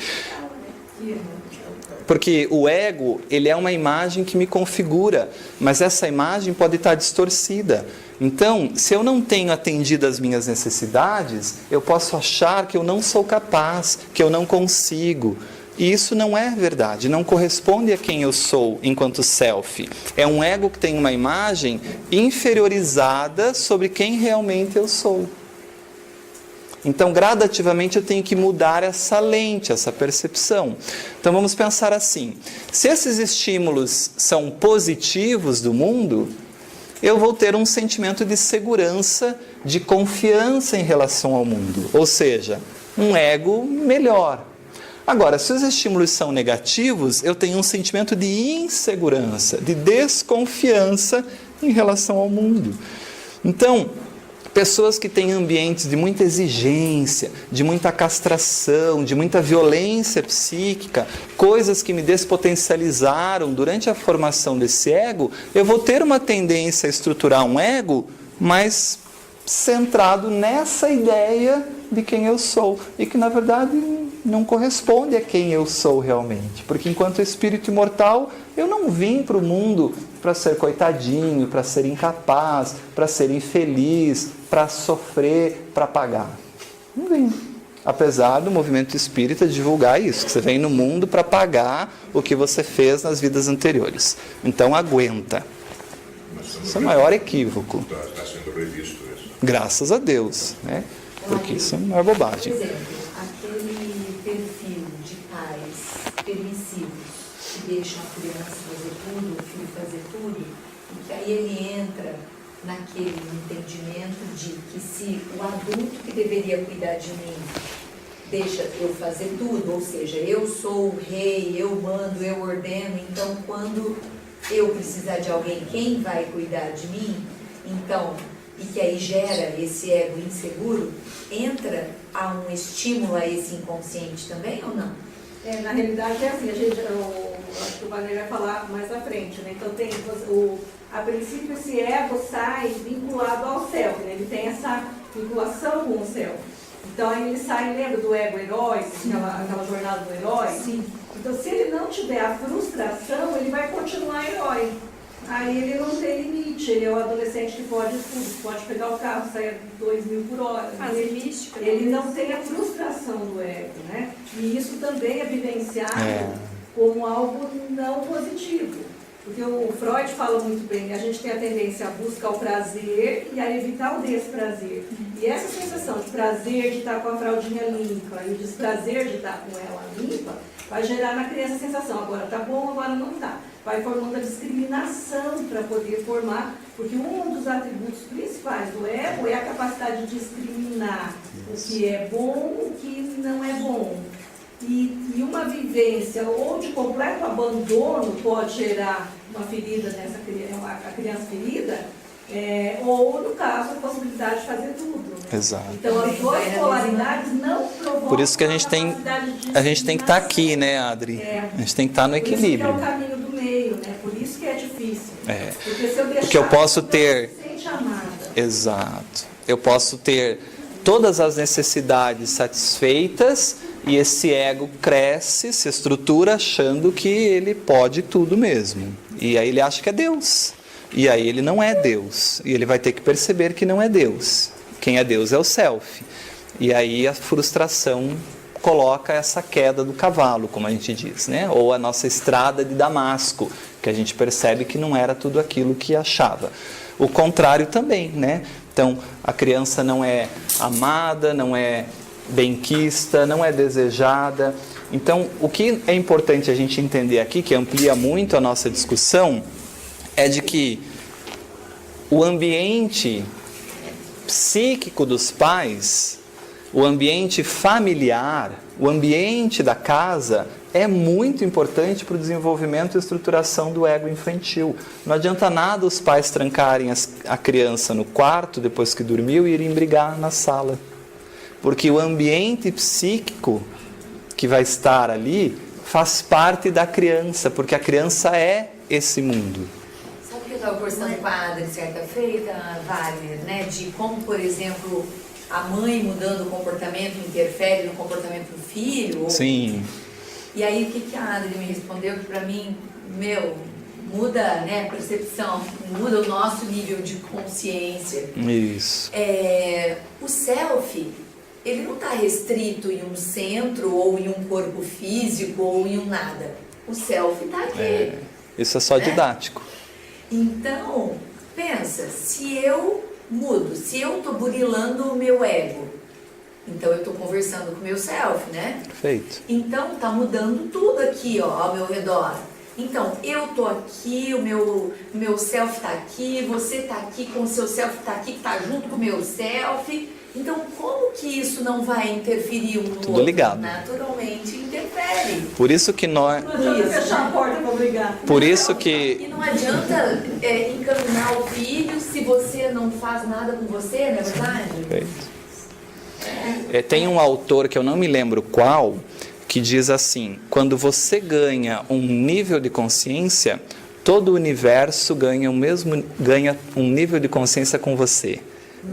Porque o ego, ele é uma imagem que me configura, mas essa imagem pode estar distorcida. Então, se eu não tenho atendido às minhas necessidades, eu posso achar que eu não sou capaz, que eu não consigo. E isso não é verdade, não corresponde a quem eu sou enquanto self. É um ego que tem uma imagem inferiorizada sobre quem realmente eu sou. Então, gradativamente, eu tenho que mudar essa lente, essa percepção. Então, vamos pensar assim. Se esses estímulos são positivos do mundo, eu vou ter um sentimento de segurança, de confiança em relação ao mundo. Ou seja, um ego melhor. Agora, se os estímulos são negativos, eu tenho um sentimento de insegurança, de desconfiança em relação ao mundo. Então, pessoas que têm ambientes de muita exigência, de muita castração, de muita violência psíquica, coisas que me despotencializaram durante a formação desse ego, eu vou ter uma tendência a estruturar um ego mais centrado nessa ideia de quem eu sou e que, na verdade, não corresponde a quem eu sou realmente. Porque enquanto espírito imortal, eu não vim para o mundo para ser coitadinho, para ser incapaz, para ser infeliz, para sofrer, para pagar. Não vim. Apesar do movimento espírita divulgar isso, que você vem no mundo para pagar o que você fez nas vidas anteriores. Então aguenta. Isso é o maior equívoco. Está sendo revisto isso. Graças a Deus, né? Porque isso é uma bobagem. Por exemplo, aquele perfil de pais permissivos que deixam a criança fazer tudo, o filho fazer tudo, e que aí ele entra naquele entendimento de que se o adulto que deveria cuidar de mim deixa eu fazer tudo, ou seja, eu sou o rei, eu mando, eu ordeno, então quando eu precisar de alguém, quem vai cuidar de mim? Então, e que aí gera esse ego inseguro, entra a um estímulo a esse inconsciente também ou não? Na realidade é assim, eu acho que o Wagner vai falar mais à frente, né? Então tem a princípio esse ego sai vinculado ao self, né? Ele tem essa vinculação com o self. Então aí ele sai, lembra do ego herói, aquela jornada do herói? Sim. Então se ele não tiver a frustração, ele vai continuar herói. Aí ele não tem limite, ele é o adolescente que pode tudo, pode pegar o carro, sair a 2.000 por hora. Fazer mística. Ele não tem a frustração do ego, né? E isso também é vivenciado como algo não positivo. Porque o Freud fala muito bem, a gente tem a tendência a buscar o prazer e a evitar o desprazer. E essa sensação de prazer de estar com a fraldinha limpa e o desprazer de estar com ela limpa vai gerar na criança a sensação, agora tá bom, agora não tá. Vai formando a discriminação para poder formar, porque um dos atributos principais do ego é a capacidade de discriminar o que é bom, o que não é bom. E uma vivência ou de completo abandono pode gerar uma ferida nessa criança, a criança ferida, ou, no caso, a possibilidade de fazer tudo. Né? Exato. Então, as duas polaridades não provocam. Por isso que a gente tem que estar aqui, né, Adri? A gente tem que estar no equilíbrio. Por isso que é o caminho do meio, né? Por isso que é difícil. Porque se eu deixar, porque eu posso ter. Se sente amada. Exato. Eu posso ter todas as necessidades satisfeitas e esse ego cresce, se estrutura achando que ele pode tudo mesmo. E aí ele acha que é Deus. E aí ele não é Deus. E ele vai ter que perceber que não é Deus. Quem é Deus é o self. E aí a frustração coloca essa queda do cavalo, como a gente diz, né? Ou a nossa estrada de Damasco, que a gente percebe que não era tudo aquilo que achava. O contrário também, né? Então, a criança não é amada, não é benquista, não é desejada. Então, o que é importante a gente entender aqui, que amplia muito a nossa discussão, é de que o ambiente psíquico dos pais, o ambiente familiar, o ambiente da casa é muito importante para o desenvolvimento e estruturação do ego infantil. Não adianta nada os pais trancarem a criança no quarto depois que dormiu e irem brigar na sala. Porque o ambiente psíquico que vai estar ali faz parte da criança, porque a criança é esse mundo. Sabe o que eu estava conversando com a Adri certa feita, Wagner, né? De como, por exemplo, a mãe mudando o comportamento interfere no comportamento do filho? Ou... Sim. E aí o que a Adri me respondeu, que para mim, muda, né, a percepção, muda o nosso nível de consciência. Isso. O self, ele não está restrito em um centro, ou em um corpo físico, ou em um nada. O self está aqui. Isso é só didático. Então, pensa, se eu mudo, se eu estou burilando o meu ego, então eu estou conversando com o meu self, né? Perfeito. Então tá mudando tudo aqui, ó, ao meu redor. Então, eu tô aqui, o meu self tá aqui, você tá aqui com o seu self tá aqui, que tá junto com o meu self. Então, como que isso não vai interferir um no outro? Tudo ligado. Naturalmente interfere. Por isso que nós... Não adianta fechar a porta para brigar. Por isso que... E não adianta encaminhar o filho se você não faz nada com você, não é verdade? Perfeito. Tem um autor que eu não me lembro qual, que diz assim: quando você ganha um nível de consciência, todo o universo ganha um nível de consciência com você.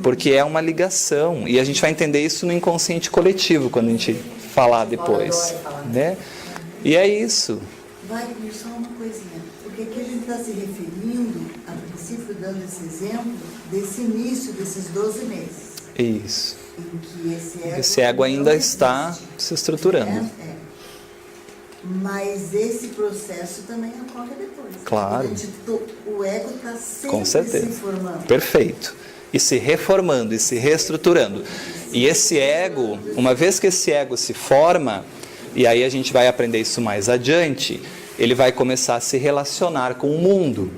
Porque é uma ligação. E a gente vai entender isso no inconsciente coletivo, quando a gente falar depois. Né? E é isso. Wagner, só uma coisinha. Porque aqui a gente está se referindo, a princípio, dando esse exemplo, desse início desses 12 meses. Isso. Em que Esse ego ainda está se estruturando. Mas esse processo também ocorre depois. Claro. O ego está sempre Com certeza. se formando. Perfeito. E se reformando, e se reestruturando. E esse ego, uma vez que esse ego se forma, e aí a gente vai aprender isso mais adiante, ele vai começar a se relacionar com o mundo.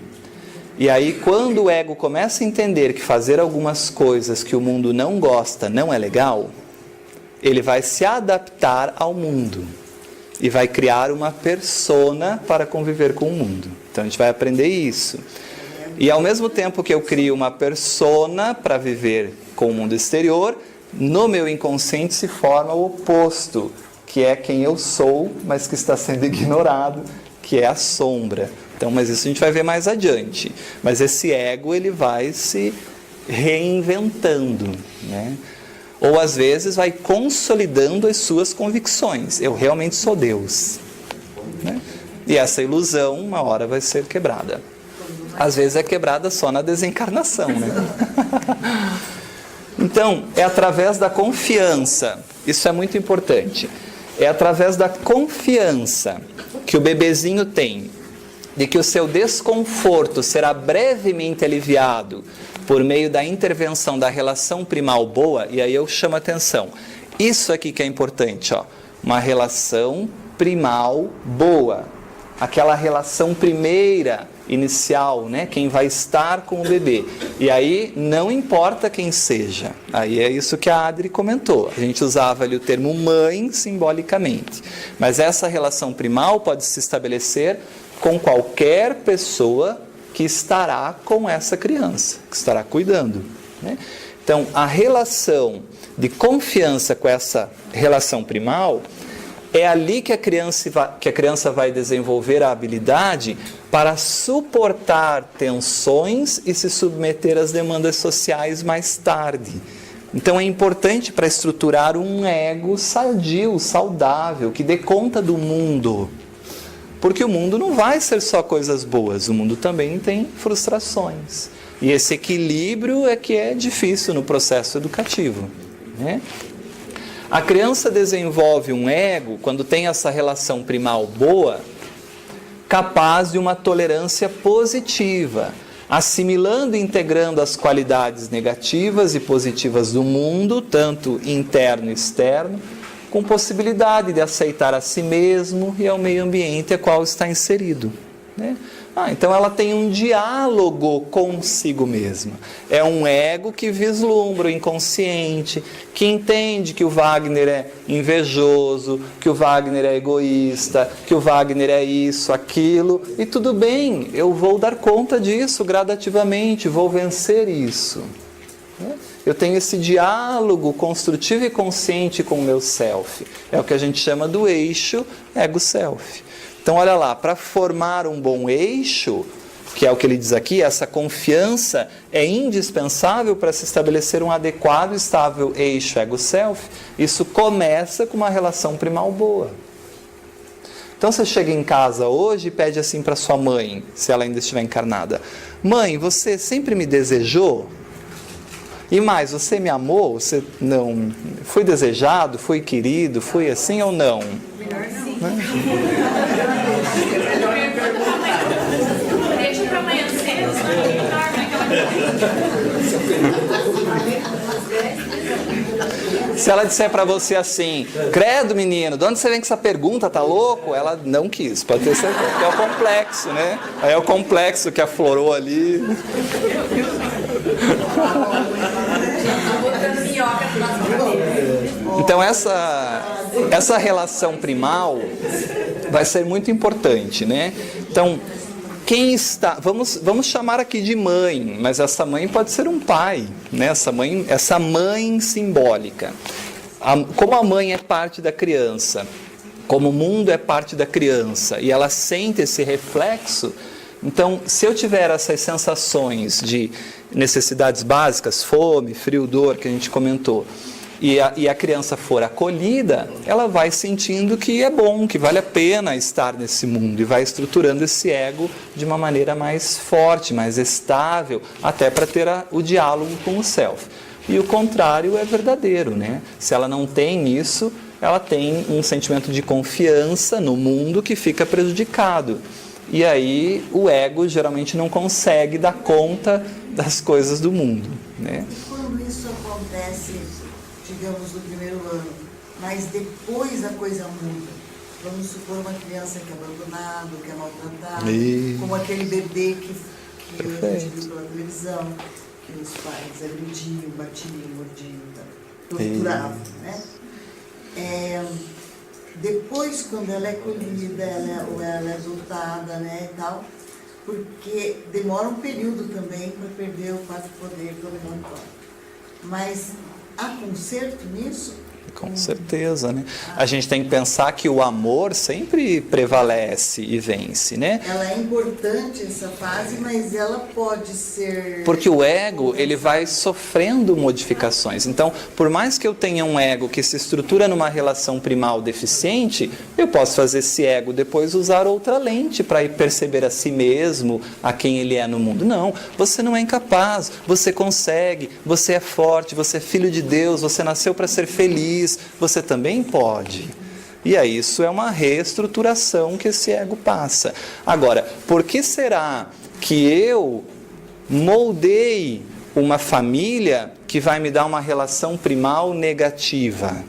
E aí, quando o ego começa a entender que fazer algumas coisas que o mundo não gosta não é legal, ele vai se adaptar ao mundo e vai criar uma persona para conviver com o mundo. Então a gente vai aprender isso. E ao mesmo tempo que eu crio uma persona para viver com o mundo exterior, no meu inconsciente se forma o oposto, que é quem eu sou, mas que está sendo ignorado, que é a sombra. Então, mas isso a gente vai ver mais adiante. Mas esse ego, ele vai se reinventando, né? Ou às vezes vai consolidando as suas convicções. Eu realmente sou Deus, né? E essa ilusão, uma hora vai ser quebrada. Às vezes é quebrada só na desencarnação, né? Então, é através da confiança. Isso é muito importante. É através da confiança que o bebezinho tem de que o seu desconforto será brevemente aliviado por meio da intervenção da relação primal boa. E aí eu chamo a atenção. Isso aqui que é importante, ó. Uma relação primal boa. Aquela relação primeira, inicial, né? Quem vai estar com o bebê. E aí não importa quem seja. Aí é isso que a Adri comentou. A gente usava ali o termo mãe simbolicamente. Mas essa relação primal pode se estabelecer com qualquer pessoa que estará com essa criança, que estará cuidando, né? Então, a relação de confiança com essa relação primal é ali que a criança vai desenvolver a habilidade para suportar tensões e se submeter às demandas sociais mais tarde. Então é importante para estruturar um ego sadio, saudável, que dê conta do mundo. Porque o mundo não vai ser só coisas boas, o mundo também tem frustrações. E esse equilíbrio é que é difícil no processo educativo, né? A criança desenvolve um ego, quando tem essa relação primal boa, capaz de uma tolerância positiva, assimilando e integrando as qualidades negativas e positivas do mundo, tanto interno e externo, com possibilidade de aceitar a si mesmo e ao meio ambiente a qual está inserido, né? Então ela tem um diálogo consigo mesma. É um ego que vislumbra o inconsciente, que entende que o Wagner é invejoso, que o Wagner é egoísta, que o Wagner é isso, aquilo, e tudo bem, eu vou dar conta disso gradativamente, vou vencer isso. Eu tenho esse diálogo construtivo e consciente com o meu self. É o que a gente chama do eixo ego-self. Então, olha lá, para formar um bom eixo, que é o que ele diz aqui, essa confiança é indispensável para se estabelecer um adequado e estável eixo ego-self. Isso começa com uma relação primal boa. Então você chega em casa hoje e pede assim para sua mãe, se ela ainda estiver encarnada: mãe, você sempre me desejou? E mais, você me amou? Você não foi desejado? Foi querido? Foi assim ou não? Melhor não. Né? Deixa pra amanhã cedo, senão Se ela disser para você assim: credo, menino, de onde você vem com essa pergunta? Tá louco? Ela não quis, pode ter certeza. É o complexo, né? É o complexo que aflorou ali. Então essa relação primal vai ser muito importante, né? Então, quem está, vamos chamar aqui de mãe, mas essa mãe pode ser um pai, né? Essa mãe simbólica. Como a mãe é parte da criança, como o mundo é parte da criança, e ela sente esse reflexo, então, se eu tiver essas sensações de necessidades básicas, fome, frio, dor, que a gente comentou, e a criança for acolhida, ela vai sentindo que é bom, que vale a pena estar nesse mundo, e vai estruturando esse ego de uma maneira mais forte, mais estável, até para ter o diálogo com o self. E o contrário é verdadeiro, né? Se ela não tem isso, ela tem um sentimento de confiança no mundo que fica prejudicado. E aí o ego geralmente não consegue dar conta das coisas do mundo, né? Quando isso acontece, digamos, no primeiro ano, mas depois a coisa muda. Vamos supor uma criança que é abandonada, que é maltratada, como aquele bebê que a gente viu pela televisão, que os pais agrediam, batiam, mordiam, torturavam, né? Depois, quando ela é colhida, ela é adotada, né, e tal, porque demora um período também para perder o quarto poder do elementório. Mas há conserto nisso? Com certeza, né? A gente tem que pensar que o amor sempre prevalece e vence, né? Ela é importante, essa fase, mas ela pode ser... Porque o ego, ele vai sofrendo modificações. Então, por mais que eu tenha um ego que se estrutura numa relação primal deficiente, eu posso fazer esse ego depois usar outra lente para perceber a si mesmo, a quem ele é no mundo. Não, você não é incapaz, você consegue, você é forte, você é filho de Deus, você nasceu para ser feliz, você também pode. E aí isso é uma reestruturação que esse ego passa. Agora, por que será que eu moldei uma família que vai me dar uma relação primal negativa?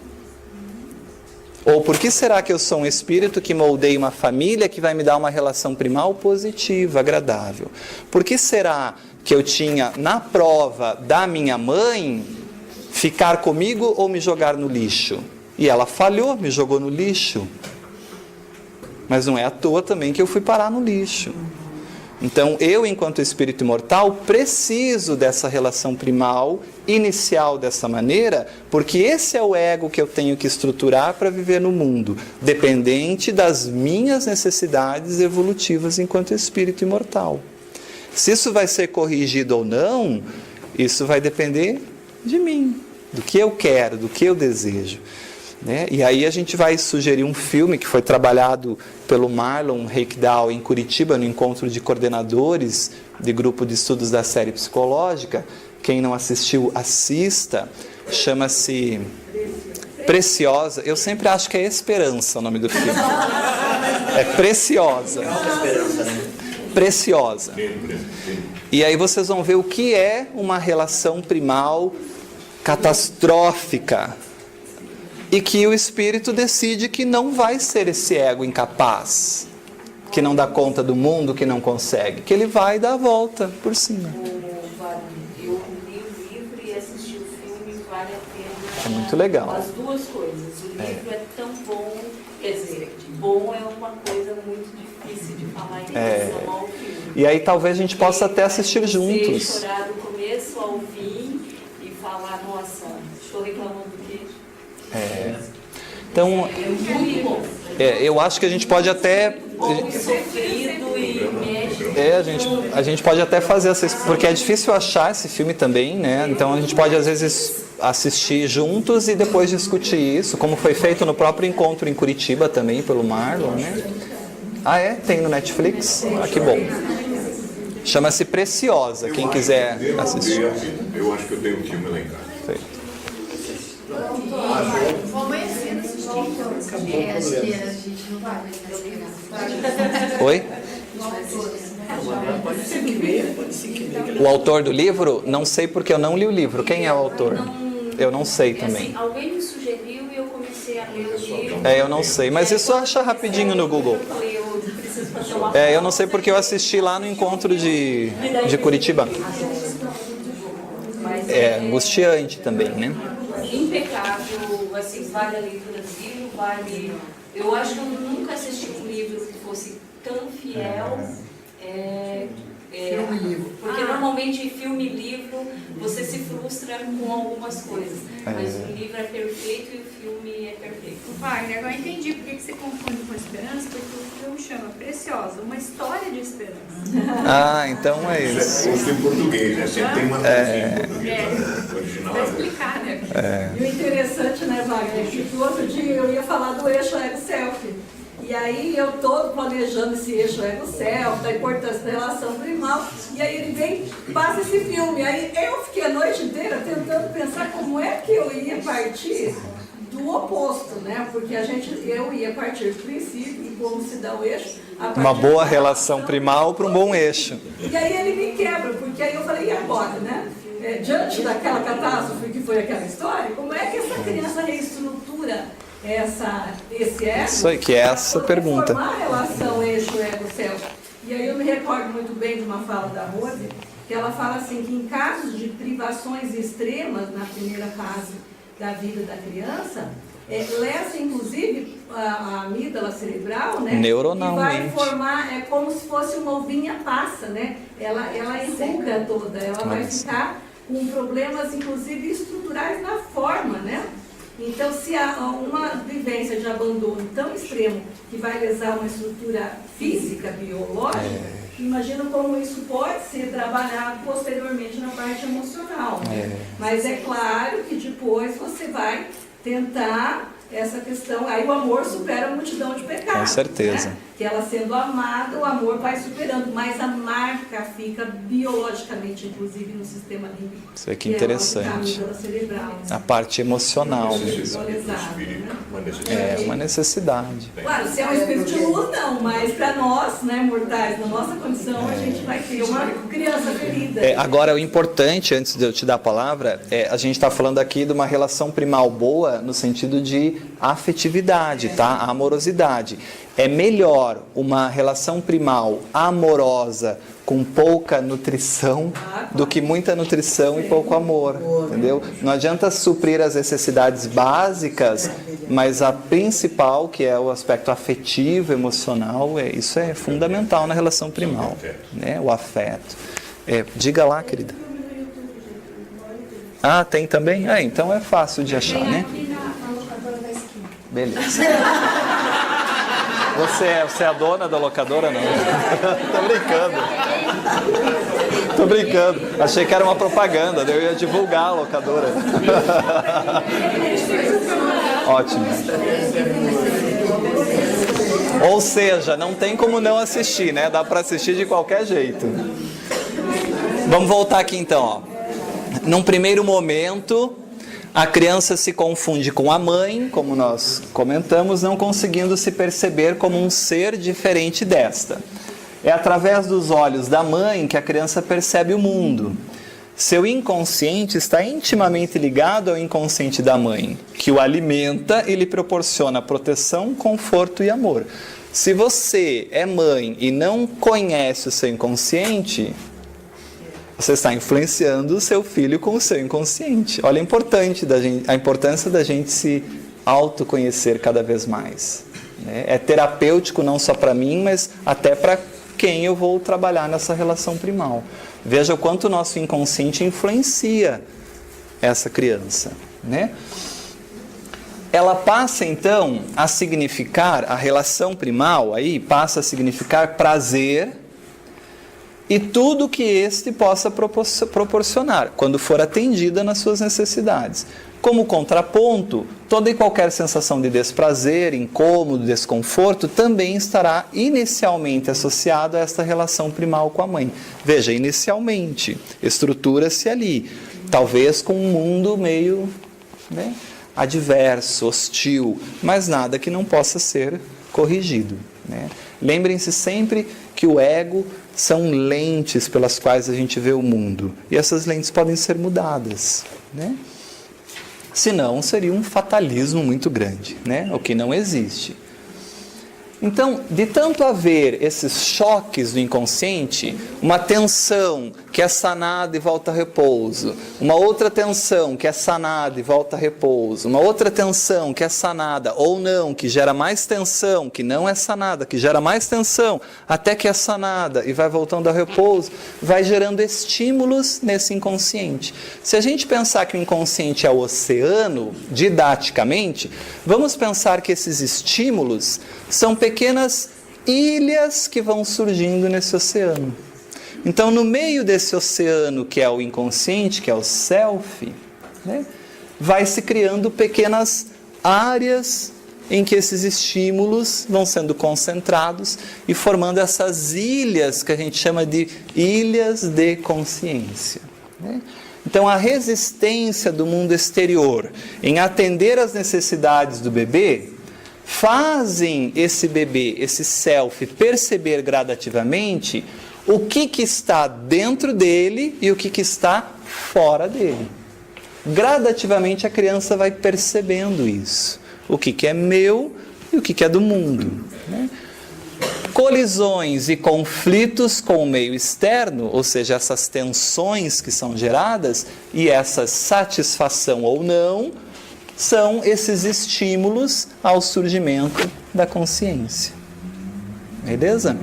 Ou por que será que eu sou um espírito que moldei uma família que vai me dar uma relação primal positiva, agradável? Por que será que eu tinha na prova da minha mãe ficar comigo ou me jogar no lixo? E ela falhou, me jogou no lixo. Mas não é à toa também que eu fui parar no lixo. Então, eu, enquanto espírito imortal, preciso dessa relação primal, inicial dessa maneira, porque esse é o ego que eu tenho que estruturar para viver no mundo, dependente das minhas necessidades evolutivas enquanto espírito imortal. Se isso vai ser corrigido ou não, isso vai depender de mim, do que eu quero, do que eu desejo, né? E aí a gente vai sugerir um filme que foi trabalhado pelo Marlon Reikdal em Curitiba, no encontro de coordenadores de grupo de estudos da série psicológica. Quem não assistiu, assista. Chama-se Preciosa. Eu sempre acho que é Esperança o nome do filme. É Preciosa. Preciosa. E aí vocês vão ver o que é uma relação primal catastrófica e que o espírito decide que não vai ser esse ego incapaz, que não dá conta do mundo, que não consegue, que ele vai dar a volta por cima. Eu li o livro e assisti o filme, vale a pena. É muito legal. As duas coisas. O livro é tão bom, quer dizer, bom é uma coisa muito difícil de falar em relação ao filme. E aí talvez a gente possa até assistir juntos. Chorar do começo ao fim e falar, nossa, estou reclamando do quê? Então, eu acho que a gente pode até... Bom, sofrido e mexe A gente pode até fazer essa... Porque é difícil achar esse filme também, né? Então a gente pode, às vezes, assistir juntos e depois discutir isso, como foi feito no próprio encontro em Curitiba também, pelo Marlon, né? Ah, é? Tem no Netflix? Ah, que bom. Chama-se Preciosa, quem quiser assistir. Eu acho que eu tenho um filme lá em casa. Vou amanhecer assistindo. Acho que a gente não vai mais Oi? O autor do livro? Não sei porque eu não li o livro. Quem é o autor? Eu não sei também. Assim, alguém me sugeriu e eu comecei a ler o livro. Eu não sei, mas isso acha rapidinho no Google. Eu não sei porque eu assisti lá no encontro de Curitiba. É angustiante também, né? Impecável, assim, vale a leitura do livro, vale... Eu acho que eu nunca assisti um livro que fosse tão fiel. Filme e livro. Porque normalmente filme e livro você se frustra com algumas coisas. Mas o livro é perfeito e o filme é perfeito. Wagner, agora eu entendi por que você confunde com Esperança, porque o filme chama Preciosa, uma história de esperança. Ah, então é isso. Isso em português, né? Sempre tem uma coisinha em português. Original. Pra explicar, né? E o interessante, né, Wagner, que no outro dia eu ia falar do eixo ego-self. E aí eu todo planejando esse eixo ego-self, da importância da relação primal, e aí ele vem, passa esse filme. Aí eu fiquei a noite inteira tentando pensar como é que eu ia partir do oposto, né? Porque eu ia partir do princípio e como se dá o eixo. Uma boa relação primal para um bom eixo. E aí ele me quebra, porque aí eu falei, e agora, né? Diante daquela catástrofe que foi aquela história, como é que essa criança reestrutura esse ego? Isso aí, que é essa pergunta. Formar a relação eixo, ego, céu. E aí eu me recordo muito bem de uma fala da Rose, que ela fala assim, que em casos de privações extremas na primeira fase da vida da criança, lesa inclusive a amígdala cerebral, né? Neuronalmente. E vai formar, como se fosse uma ovinha passa, né? Ela enruga toda, ela vai ficar com problemas inclusive estruturais na forma, né? Então, se há uma vivência de abandono tão extremo que vai lesar uma estrutura física, biológica, imagina como isso pode ser trabalhado posteriormente na parte emocional. Mas é claro que depois você vai tentar essa questão, aí o amor supera a multidão de pecados. Com certeza. Né? Que ela sendo amada, o amor vai superando, mas a marca fica biologicamente, inclusive no sistema límbico. Isso aqui é interessante. Cerebral, a parte emocional. É uma necessidade. Claro, se é um espírito de luz, não, mas para nós, né, mortais, na nossa condição, a gente vai ter uma criança ferida. Agora, o importante, antes de eu te dar a palavra, a gente está falando aqui de uma relação primal boa no sentido de afetividade, tá? Amorosidade. É melhor uma relação primal amorosa com pouca nutrição do que muita nutrição e pouco amor, entendeu? Não adianta suprir as necessidades básicas, mas a principal, que é o aspecto afetivo, emocional, isso é fundamental na relação primal, né? O afeto. Diga lá, querida. Ah, tem também? Então é fácil de achar, né? Beleza. Você é a dona da locadora, não? Tô brincando. Achei que era uma propaganda, eu ia divulgar a locadora. Ótimo. Ou seja, não tem como não assistir, né? Dá para assistir de qualquer jeito. Vamos voltar aqui então, ó. Num primeiro momento, a criança se confunde com a mãe, como nós comentamos, não conseguindo se perceber como um ser diferente desta. É através dos olhos da mãe que a criança percebe o mundo. Seu inconsciente está intimamente ligado ao inconsciente da mãe, que o alimenta e lhe proporciona proteção, conforto e amor. Se você é mãe e não conhece o seu inconsciente, você está influenciando o seu filho com o seu inconsciente. Olha a importância da gente se autoconhecer cada vez mais. É terapêutico não só para mim, mas até para quem eu vou trabalhar nessa relação primal. Veja o quanto o nosso inconsciente influencia essa criança, né? Ela passa então a significar, a relação primal aí passa a significar prazer, e tudo que este possa proporcionar, quando for atendida nas suas necessidades. Como contraponto, toda e qualquer sensação de desprazer, incômodo, desconforto, também estará inicialmente associado a esta relação primal com a mãe. Veja, inicialmente, estrutura-se ali, talvez com um mundo meio, né, adverso, hostil, mas nada que não possa ser corrigido, né? Lembrem-se sempre que o ego são lentes pelas quais a gente vê o mundo, e essas lentes podem ser mudadas, né? Senão seria um fatalismo muito grande, né? O que não existe. Então, de tanto haver esses choques do inconsciente, uma tensão que é sanada e volta a repouso, uma outra tensão que é sanada e volta a repouso, uma outra tensão que é sanada ou não, que gera mais tensão, que não é sanada, que gera mais tensão, até que é sanada e vai voltando a repouso, vai gerando estímulos nesse inconsciente. Se a gente pensar que o inconsciente é o oceano, didaticamente, vamos pensar que esses estímulos são pequenas ilhas que vão surgindo nesse oceano. Então, no meio desse oceano que é o inconsciente, que é o self, né, vai se criando pequenas áreas em que esses estímulos vão sendo concentrados e formando essas ilhas que a gente chama de ilhas de consciência, né? Então, a resistência do mundo exterior em atender às necessidades do bebê fazem esse bebê, esse self, perceber gradativamente o que está dentro dele e o que está fora dele. Gradativamente a criança vai percebendo isso. O que é meu e o que é do mundo, né? Colisões e conflitos com o meio externo, ou seja, essas tensões que são geradas e essa satisfação ou não, são esses estímulos ao surgimento da consciência. Beleza?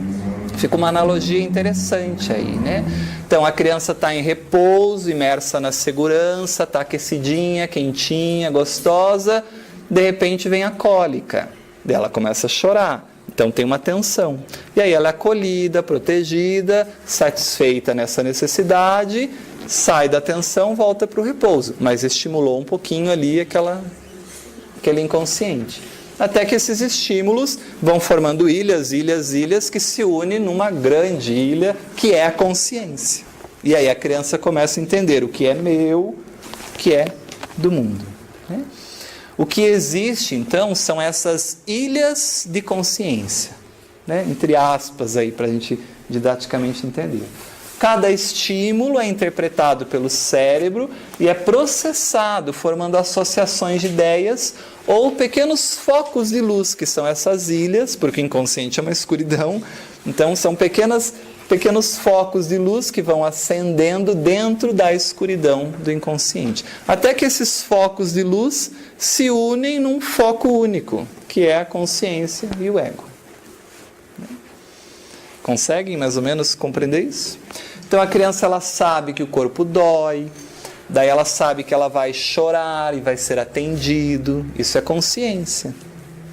Fica uma analogia interessante aí, né? Então, a criança está em repouso, imersa na segurança, está aquecidinha, quentinha, gostosa, de repente vem a cólica, daí ela começa a chorar, então tem uma tensão. E aí ela é acolhida, protegida, satisfeita nessa necessidade, sai da tensão, volta para o repouso, mas estimulou um pouquinho ali aquele inconsciente. Até que esses estímulos vão formando ilhas que se unem numa grande ilha, que é a consciência. E aí a criança começa a entender o que é meu, o que é do mundo, né? O que existe, então, são essas ilhas de consciência, né? Entre aspas, aí, para a gente didaticamente entender. Cada estímulo é interpretado pelo cérebro e é processado, formando associações de ideias ou pequenos focos de luz, que são essas ilhas, porque o inconsciente é uma escuridão. Então, são pequenos focos de luz que vão acendendo dentro da escuridão do inconsciente. Até que esses focos de luz se unem num foco único, que é a consciência e o ego. Conseguem mais ou menos compreender isso? Então a criança, ela sabe que o corpo dói, daí ela sabe que ela vai chorar e vai ser atendido, isso é consciência,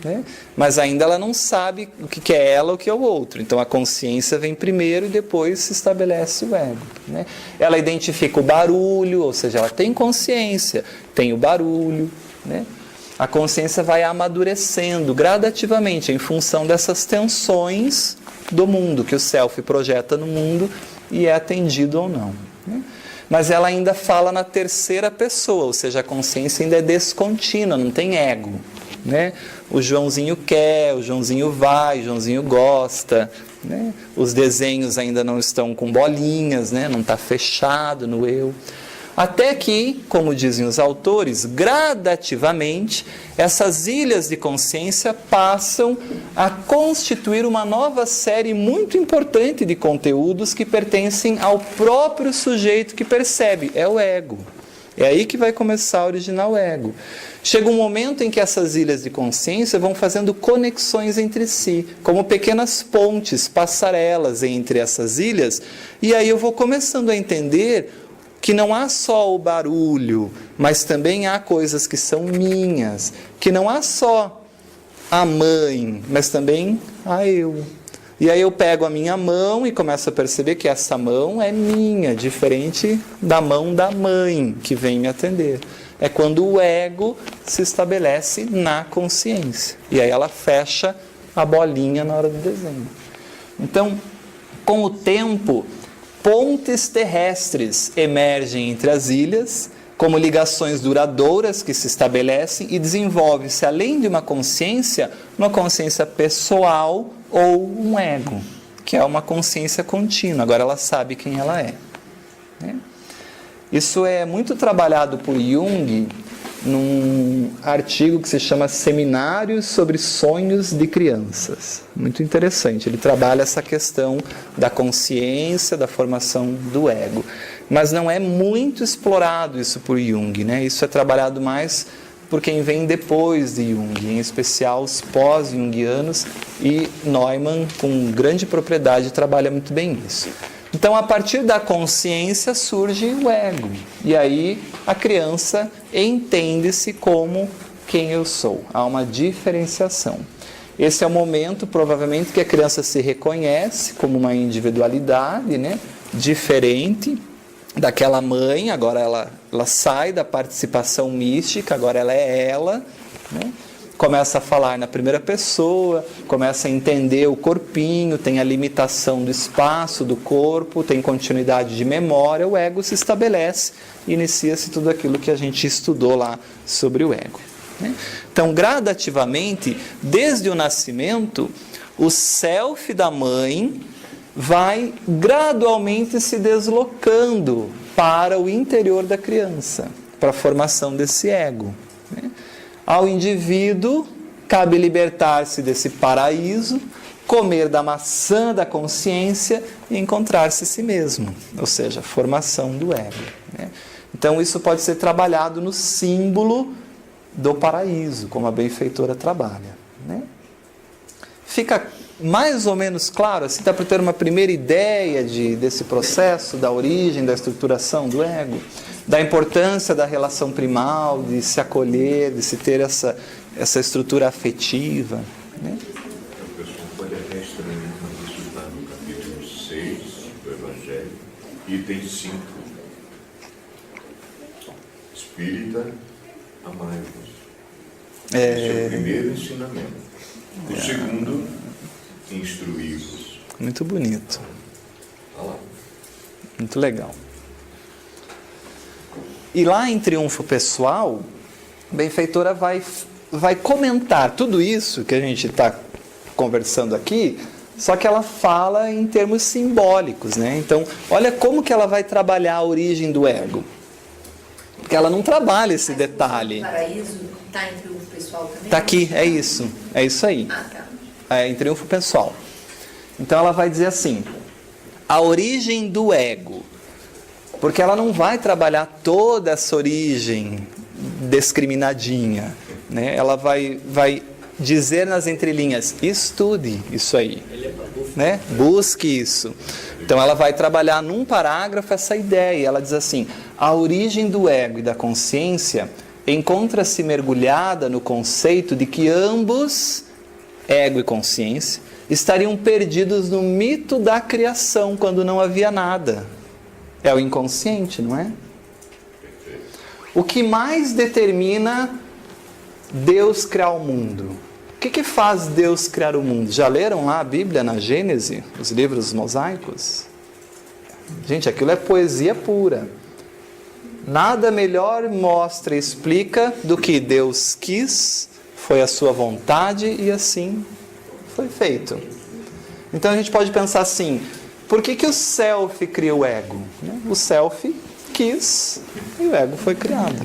né? Mas ainda ela não sabe o que é ela, o que é o outro. Então a consciência vem primeiro e depois se estabelece o ego, né? Ela identifica o barulho, ou seja, ela tem consciência, tem o barulho, né? A consciência vai amadurecendo gradativamente em função dessas tensões do mundo, que o self projeta no mundo e é atendido ou não, né? Mas ela ainda fala na terceira pessoa, ou seja, a consciência ainda é descontínua, não tem ego, né? O Joãozinho quer, o Joãozinho vai, o Joãozinho gosta, né? Os desenhos ainda não estão com bolinhas, né? Não está fechado no eu. Até que, como dizem os autores, gradativamente, essas ilhas de consciência passam a constituir uma nova série muito importante de conteúdos que pertencem ao próprio sujeito que percebe, é o ego. É aí que vai começar a originar o ego. Chega um momento em que essas ilhas de consciência vão fazendo conexões entre si, como pequenas pontes, passarelas entre essas ilhas, e aí eu vou começando a entender que não há só o barulho, mas também há coisas que são minhas, que não há só a mãe, mas também há eu. E aí eu pego a minha mão e começo a perceber que essa mão é minha, diferente da mão da mãe que vem me atender. É quando o ego se estabelece na consciência. E aí ela fecha a bolinha na hora do desenho. Então, com o tempo, pontes terrestres emergem entre as ilhas, como ligações duradouras que se estabelecem e desenvolve-se, além de uma consciência pessoal ou um ego, que é uma consciência contínua. Agora ela sabe quem ela é. Isso é muito trabalhado por Jung num artigo que se chama Seminários sobre Sonhos de Crianças. Muito interessante. Ele trabalha essa questão da consciência, da formação do ego. Mas não é muito explorado isso por Jung, né? Isso é trabalhado mais por quem vem depois de Jung, em especial os pós-jungianos, e Neumann, com grande propriedade, trabalha muito bem isso. Então, a partir da consciência surge o ego. E aí a criança entende-se como quem eu sou. Há uma diferenciação. Esse é o momento, provavelmente, que a criança se reconhece como uma individualidade, né, diferente daquela mãe. Agora ela sai da participação mística, agora ela é ela, né? Começa a falar na primeira pessoa, começa a entender o corpinho, tem a limitação do espaço do corpo, tem continuidade de memória, o ego se estabelece e inicia-se tudo aquilo que a gente estudou lá sobre o ego. Então, gradativamente, desde o nascimento, o self da mãe vai gradualmente se deslocando para o interior da criança, para a formação desse ego. Ao indivíduo, cabe libertar-se desse paraíso, comer da maçã da consciência e encontrar-se a si mesmo, ou seja, a formação do ego. Então, isso pode ser trabalhado no símbolo do paraíso, como a benfeitora trabalha. Fica mais ou menos claro, assim, dá para ter uma primeira ideia desse processo, da origem, da estruturação do ego, da importância da relação primal, de se acolher, de se ter essa estrutura afetiva. A pessoa pode até estranhar, mas isso está no capítulo 6 do Evangelho, item 5. Espírita, amai-vos. Esse é o primeiro ensinamento. O segundo, instruí-vos. Muito bonito. Olha lá. Muito legal. E lá em Triunfo Pessoal, a benfeitora vai comentar tudo isso que a gente está conversando aqui, só que ela fala em termos simbólicos, né? Então, olha como que ela vai trabalhar a origem do ego. Porque ela não trabalha esse detalhe. O paraíso está em Triunfo Pessoal também? Está aqui, é isso aí. Ah, tá. É em Triunfo Pessoal. Então ela vai dizer assim, a origem do ego, porque ela não vai trabalhar toda essa origem discriminadinha, né? Ela vai dizer nas entrelinhas, estude isso aí, né? Busque isso. Então ela vai trabalhar num parágrafo essa ideia, ela diz assim, a origem do ego e da consciência encontra-se mergulhada no conceito de que ambos, ego e consciência, estariam perdidos no mito da criação, quando não havia nada. É o inconsciente, não é? O que mais determina Deus criar o mundo? O que faz Deus criar o mundo? Já leram lá a Bíblia na Gênese, os livros mosaicos? Gente, aquilo é poesia pura. Nada melhor mostra e explica do que Deus quis, foi a sua vontade e assim foi feito. Então a gente pode pensar assim, por que o self cria o ego? O self quis e o ego foi criado.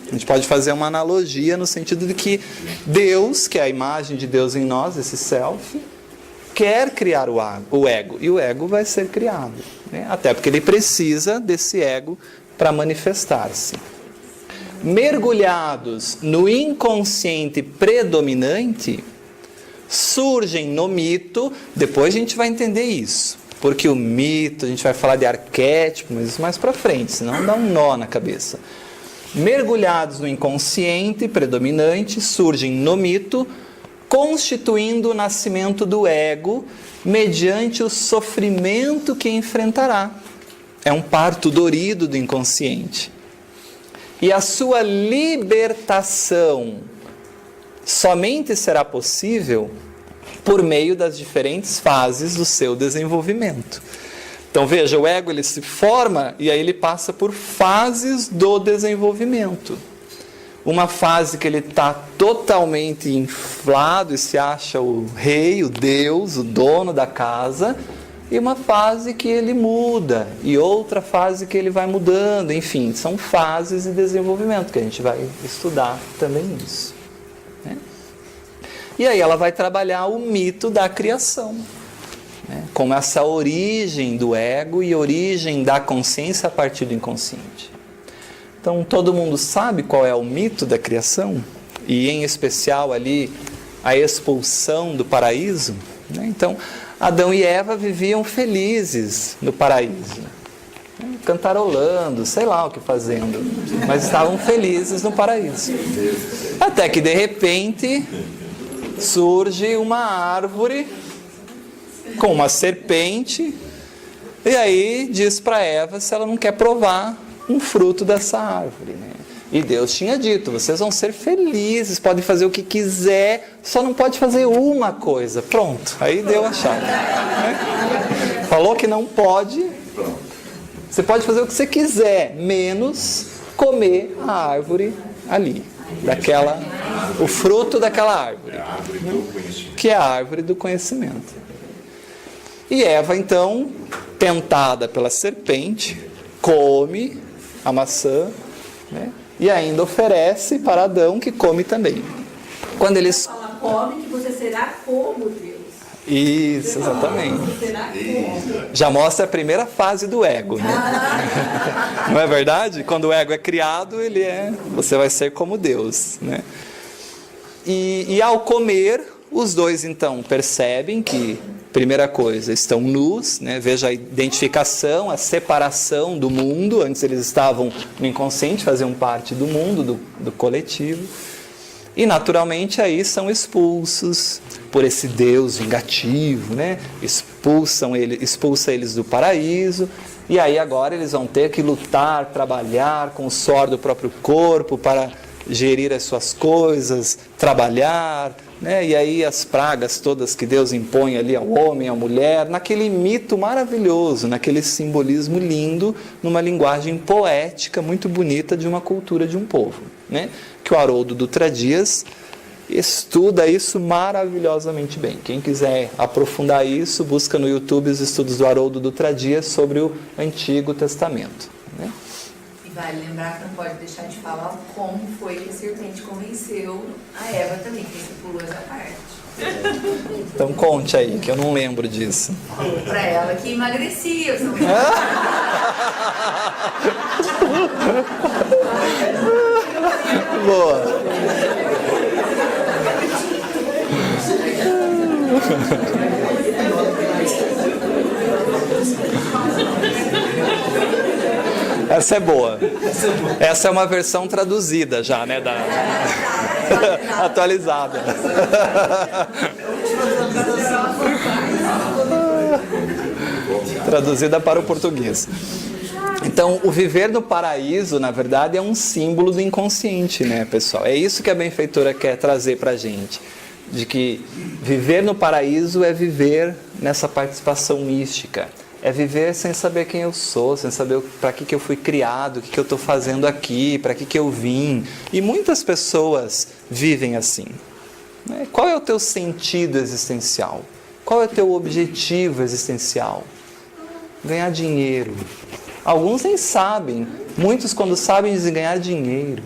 A gente pode fazer uma analogia no sentido de que Deus, que é a imagem de Deus em nós, esse self, quer criar o ego, e o ego vai ser criado, né? Até porque ele precisa desse ego para manifestar-se. Mergulhados no inconsciente predominante, surgem no mito, depois a gente vai entender isso, porque o mito, a gente vai falar de arquétipo, mas isso mais para frente, senão dá um nó na cabeça. Mergulhados no inconsciente predominante, surgem no mito constituindo o nascimento do ego mediante o sofrimento que enfrentará. É um parto dorido do inconsciente. E a sua libertação somente será possível por meio das diferentes fases do seu desenvolvimento. Então veja, o ego ele se forma e aí ele passa por fases do desenvolvimento. Uma fase que ele está totalmente inflado e se acha o rei, o Deus, o dono da casa, e uma fase que ele muda, e outra fase que ele vai mudando, enfim, são fases de desenvolvimento que a gente vai estudar também isso. Né? E aí ela vai trabalhar o mito da criação, né? Como essa origem do ego e origem da consciência a partir do inconsciente. Então, todo mundo sabe qual é o mito da criação? E, em especial, ali, a expulsão do paraíso? Né? Então, Adão e Eva viviam felizes no paraíso. Né? Cantarolando, sei lá o que fazendo. Mas estavam felizes no paraíso. Até que, de repente, surge uma árvore com uma serpente. E aí, diz para Eva se ela não quer provar um fruto dessa árvore, né? E Deus tinha dito, vocês vão ser felizes, podem fazer o que quiser, só não pode fazer uma coisa. Pronto, aí deu a chave, né? Falou que não pode, você pode fazer o que você quiser, menos comer a árvore ali, o fruto daquela árvore, que é a árvore do conhecimento. E Eva, então, tentada pela serpente, come a maçã, né? E ainda oferece para Adão, que come também. Quando eles... Fala, come que você será como Deus. Isso, exatamente. Já mostra a primeira fase do ego, né? Não é verdade? Quando o ego é criado, você vai ser como Deus, né? E ao comer, os dois então percebem que, primeira coisa, estão nus, né? Veja a identificação, a separação do mundo. Antes eles estavam no inconsciente, faziam parte do mundo, do coletivo. E naturalmente aí são expulsos por esse Deus vingativo, né? Expulsa eles do paraíso. E aí agora eles vão ter que lutar, trabalhar com o suor do próprio corpo para gerir as suas coisas, trabalhar, né? E aí as pragas todas que Deus impõe ali ao homem, à mulher, naquele mito maravilhoso, naquele simbolismo lindo, numa linguagem poética muito bonita de uma cultura de um povo, né? Que o Haroldo Dutra Dias estuda isso maravilhosamente bem. Quem quiser aprofundar isso, busca no YouTube os estudos do Haroldo Dutra Dias sobre o Antigo Testamento, né? Vale lembrar que não pode deixar de falar como foi que a serpente convenceu a Eva também, que você pulou essa parte. Então conte aí, que eu não lembro disso. Falou pra ela que emagrecia. Boa. Essa é boa. Essa é uma versão traduzida já, né? Atualizada. Traduzida para o português. Então, o viver no paraíso, na verdade, é um símbolo do inconsciente, né, pessoal? É isso que a benfeitora quer trazer para a gente. De que viver no paraíso é viver nessa participação mística. É viver sem saber quem eu sou, sem saber para que eu fui criado, o que eu estou fazendo aqui, para que eu vim. E muitas pessoas vivem assim. Qual é o teu sentido existencial? Qual é o teu objetivo existencial? Ganhar dinheiro. Alguns nem sabem. Muitos, quando sabem, dizem ganhar dinheiro.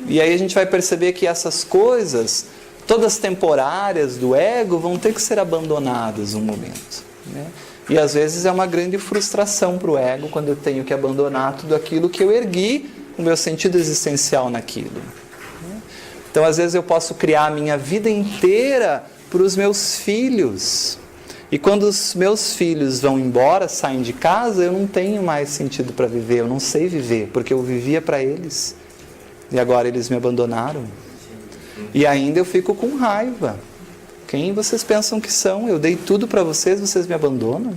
E aí a gente vai perceber que essas coisas, todas temporárias do ego, vão ter que ser abandonadas um momento, né? E às vezes é uma grande frustração para o ego quando eu tenho que abandonar tudo aquilo que eu ergui, o meu sentido existencial naquilo. Então às vezes eu posso criar a minha vida inteira para os meus filhos. E quando os meus filhos vão embora, saem de casa, eu não tenho mais sentido para viver, eu não sei viver, porque eu vivia para eles. E agora eles me abandonaram. E ainda eu fico com raiva. Quem vocês pensam que são? Eu dei tudo para vocês, vocês me abandonam?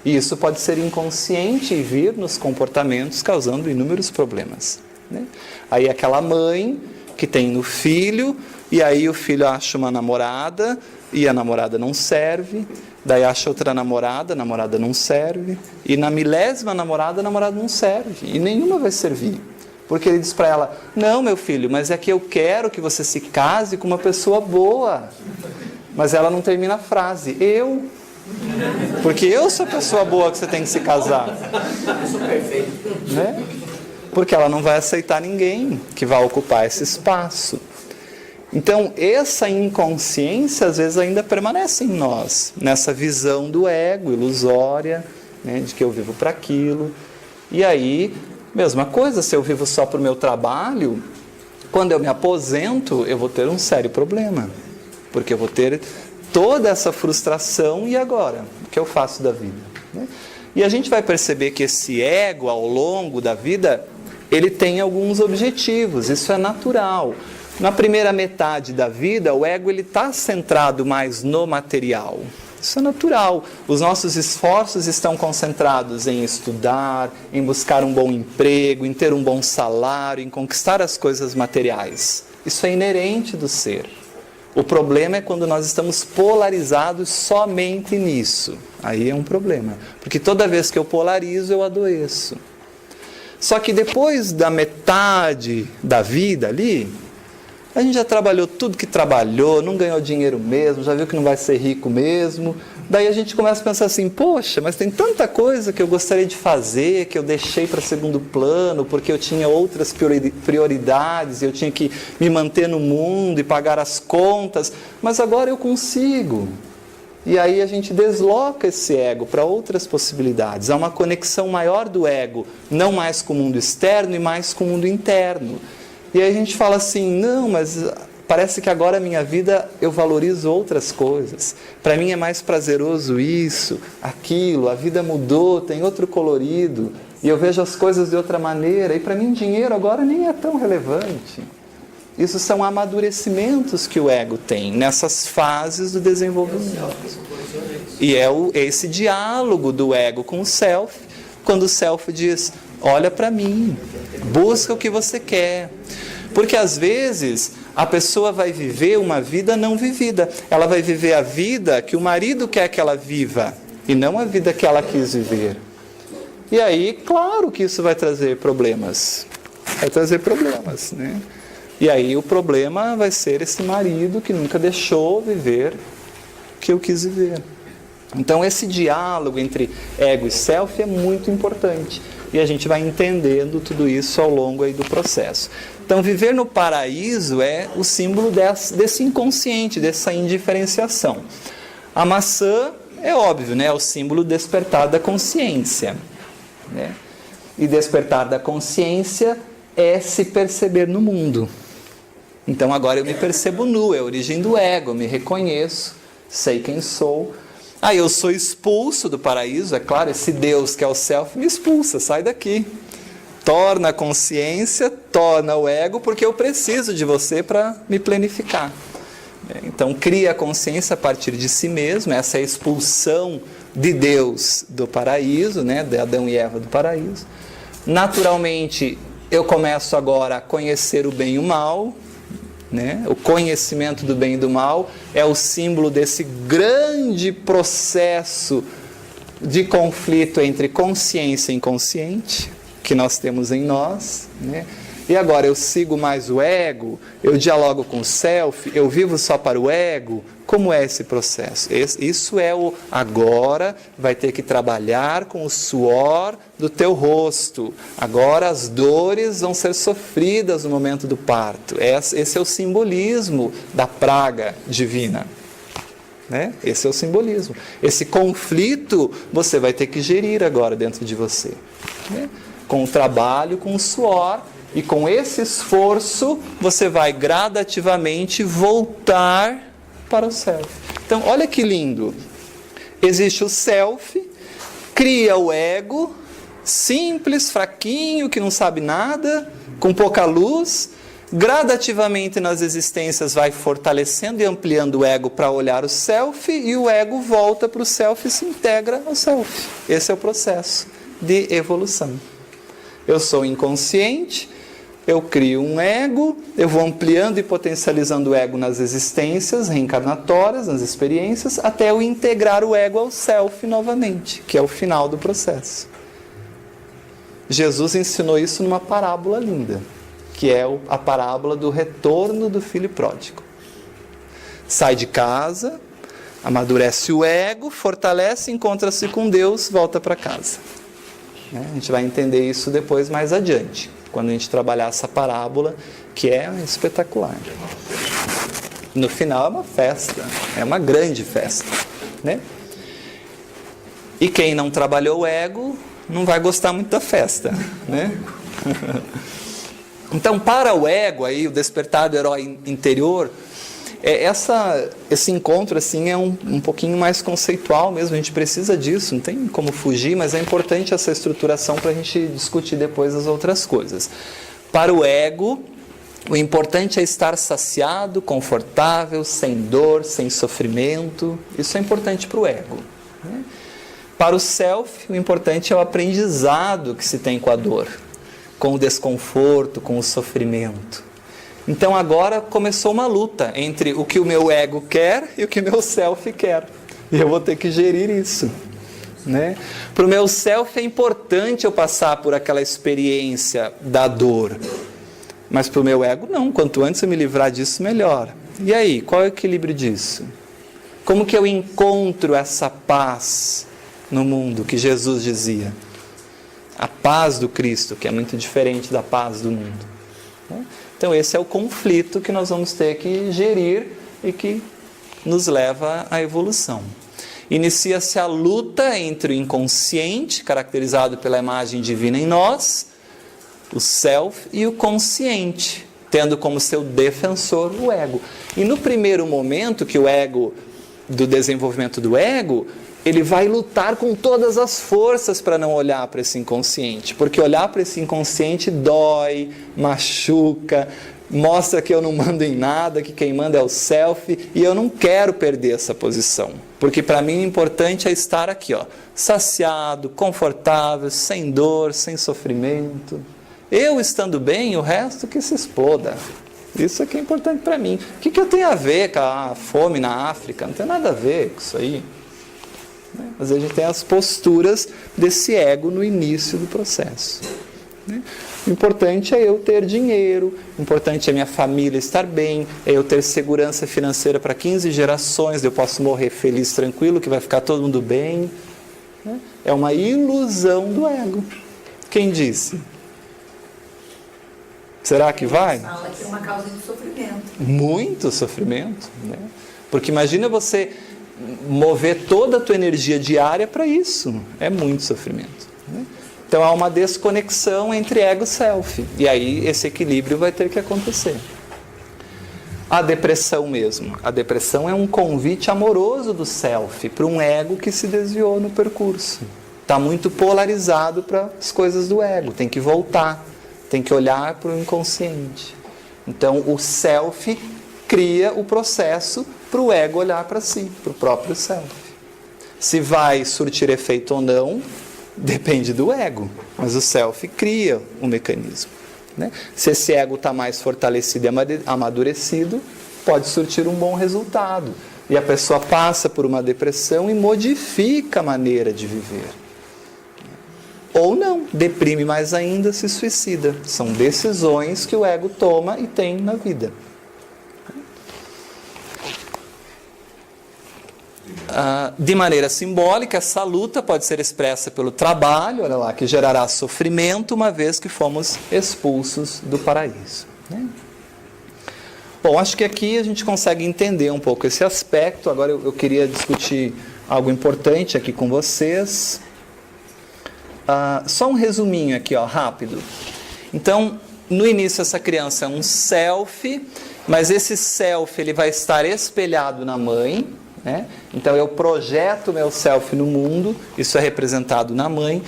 E isso pode ser inconsciente e vir nos comportamentos causando inúmeros problemas, né? Aí aquela mãe que tem no filho, e aí o filho acha uma namorada, e a namorada não serve, daí acha outra namorada, a namorada não serve, e na 1000ª namorada, a namorada não serve, e nenhuma vai servir. Porque ele diz para ela, não, meu filho, mas é que eu quero que você se case com uma pessoa boa. Mas ela não termina a frase, porque eu sou a pessoa boa que você tem que se casar. Eu sou perfeito. Né? Porque ela não vai aceitar ninguém que vá ocupar esse espaço. Então, essa inconsciência, às vezes, ainda permanece em nós, nessa visão do ego ilusória, né, de que eu vivo para aquilo. E aí, mesma coisa, se eu vivo só para o meu trabalho, quando eu me aposento, eu vou ter um sério problema. Porque eu vou ter toda essa frustração, e agora? O que eu faço da vida? Né? E a gente vai perceber que esse ego, ao longo da vida, ele tem alguns objetivos, isso é natural. Na primeira metade da vida, o ego está centrado mais no material. Isso é natural. Os nossos esforços estão concentrados em estudar, em buscar um bom emprego, em ter um bom salário, em conquistar as coisas materiais. Isso é inerente do ser. O problema é quando nós estamos polarizados somente nisso. Aí é um problema. Porque toda vez que eu polarizo, eu adoeço. Só que depois da metade da vida ali, a gente já trabalhou tudo que trabalhou, não ganhou dinheiro mesmo, já viu que não vai ser rico mesmo. Daí a gente começa a pensar assim, poxa, mas tem tanta coisa que eu gostaria de fazer, que eu deixei para segundo plano, porque eu tinha outras prioridades, eu tinha que me manter no mundo e pagar as contas, mas agora eu consigo. E aí a gente desloca esse ego para outras possibilidades. Há uma conexão maior do ego, não mais com o mundo externo e mais com o mundo interno. E aí a gente fala assim, não, mas parece que agora a minha vida eu valorizo outras coisas. Para mim é mais prazeroso isso, aquilo, a vida mudou, tem outro colorido, e eu vejo as coisas de outra maneira, e para mim dinheiro agora nem é tão relevante. Isso são amadurecimentos que o ego tem nessas fases do desenvolvimento. E é esse diálogo do ego com o self, quando o self diz, olha para mim, busca o que você quer. Porque às vezes a pessoa vai viver uma vida não vivida. Ela vai viver a vida que o marido quer que ela viva e não a vida que ela quis viver. E aí, claro que isso vai trazer problemas. Vai trazer problemas, né? E aí o problema vai ser esse marido que nunca deixou viver o que eu quis viver. Então esse diálogo entre ego e self é muito importante. E a gente vai entendendo tudo isso ao longo aí do processo. Então, viver no paraíso é o símbolo desse inconsciente, dessa indiferenciação. A maçã é óbvio, né? É o símbolo do despertar da consciência. Né? E despertar da consciência é se perceber no mundo. Então, agora eu me percebo nu, é a origem do ego, eu me reconheço, sei quem sou. Aí eu sou expulso do paraíso, é claro, esse Deus que é o self me expulsa, sai daqui. Torna a consciência, torna o ego, porque eu preciso de você para me planificar. Então cria a consciência a partir de si mesmo, essa é a expulsão de Deus do paraíso, né, de Adão e Eva do paraíso. Naturalmente eu começo agora a conhecer o bem e o mal, né? O conhecimento do bem e do mal é o símbolo desse grande processo de conflito entre consciência e inconsciente que nós temos em nós, né? E agora eu sigo mais o ego, eu dialogo com o self, eu vivo só para o ego. Como é esse processo? Isso é o agora vai ter que trabalhar com o suor do teu rosto. Agora as dores vão ser sofridas no momento do parto. Esse é o simbolismo da praga divina. Né? Esse é o simbolismo. Esse conflito você vai ter que gerir agora dentro de você. Né? Com o trabalho, com o suor. E com esse esforço, você vai gradativamente voltar para o self. Então, olha que lindo. Existe o self, cria o ego, simples, fraquinho, que não sabe nada, com pouca luz. Gradativamente nas existências vai fortalecendo e ampliando o ego para olhar o self, e o ego volta para o self e se integra ao self. Esse é o processo de evolução. Eu sou inconsciente, eu crio um ego, eu vou ampliando e potencializando o ego nas existências reencarnatórias, nas experiências, até eu integrar o ego ao self novamente, que é o final do processo. Jesus ensinou isso numa parábola linda, que é a parábola do retorno do filho pródigo. Sai de casa, amadurece o ego, fortalece, encontra-se com Deus, volta para casa. A gente vai entender isso depois mais adiante, quando a gente trabalhar essa parábola, que é espetacular. No final é uma festa, é uma grande festa, né? E quem não trabalhou o ego não vai gostar muito da festa, né? Então, para o ego, aí, o despertar do herói interior, esse encontro assim, é um pouquinho mais conceitual mesmo, a gente precisa disso, não tem como fugir, mas é importante essa estruturação para a gente discutir depois as outras coisas. Para o ego, o importante é estar saciado, confortável, sem dor, sem sofrimento, isso é importante para o ego, né? Para o self, o importante é o aprendizado que se tem com a dor, com o desconforto, com o sofrimento. Então agora começou uma luta entre o que o meu ego quer e o que o meu self quer. E eu vou ter que gerir isso, né? Para o meu self é importante eu passar por aquela experiência da dor. Mas para o meu ego não, quanto antes eu me livrar disso, melhor. E aí, qual é o equilíbrio disso? Como que eu encontro essa paz no mundo que Jesus dizia? A paz do Cristo, que é muito diferente da paz do mundo. Então esse é o conflito que nós vamos ter que gerir e que nos leva à evolução. Inicia-se a luta entre o inconsciente, caracterizado pela imagem divina em nós, o self, e o consciente, tendo como seu defensor o ego. E no primeiro momento que o ego, do desenvolvimento do ego, ele vai lutar com todas as forças para não olhar para esse inconsciente, porque olhar para esse inconsciente dói, machuca, mostra que eu não mando em nada, que quem manda é o self, e eu não quero perder essa posição, porque para mim o importante é estar aqui, ó, saciado, confortável, sem dor, sem sofrimento. Eu estando bem, o resto que se exploda. Isso aqui é importante para mim. O que eu tenho a ver com a fome na África? Não tem nada a ver com isso aí. Mas a gente tem as posturas desse ego no início do processo. O importante é eu ter dinheiro, o importante é minha família estar bem, é eu ter segurança financeira para 15 gerações, eu posso morrer feliz, tranquilo, que vai ficar todo mundo bem. É uma ilusão do ego. Quem disse? Será que vai? Fala que é uma causa de sofrimento. Muito sofrimento, né? Porque imagina você mover toda a tua energia diária para isso. É muito sofrimento, né? Então há uma desconexão entre ego e self. E aí esse equilíbrio vai ter que acontecer. A depressão mesmo. A depressão é um convite amoroso do self para um ego que se desviou no percurso. Está muito polarizado para as coisas do ego. Tem que voltar. Tem que olhar para o inconsciente. Então o self cria o processo para o ego olhar para si, para o próprio self. Se vai surtir efeito ou não, depende do ego, mas o self cria o mecanismo, né? Se esse ego está mais fortalecido e amadurecido, pode surtir um bom resultado. E a pessoa passa por uma depressão e modifica a maneira de viver. Ou não, deprime mais ainda, se suicida. São decisões que o ego toma e tem na vida. De maneira simbólica, essa luta pode ser expressa pelo trabalho, olha lá, que gerará sofrimento uma vez que fomos expulsos do paraíso, né? Bom, acho que aqui a gente consegue entender um pouco esse aspecto. Agora eu queria discutir algo importante aqui com vocês. Só um resuminho aqui, ó, rápido. Então, no início essa criança é um self, mas esse self ele vai estar espelhado na mãe, né? Então eu projeto meu self no mundo, isso é representado na mãe.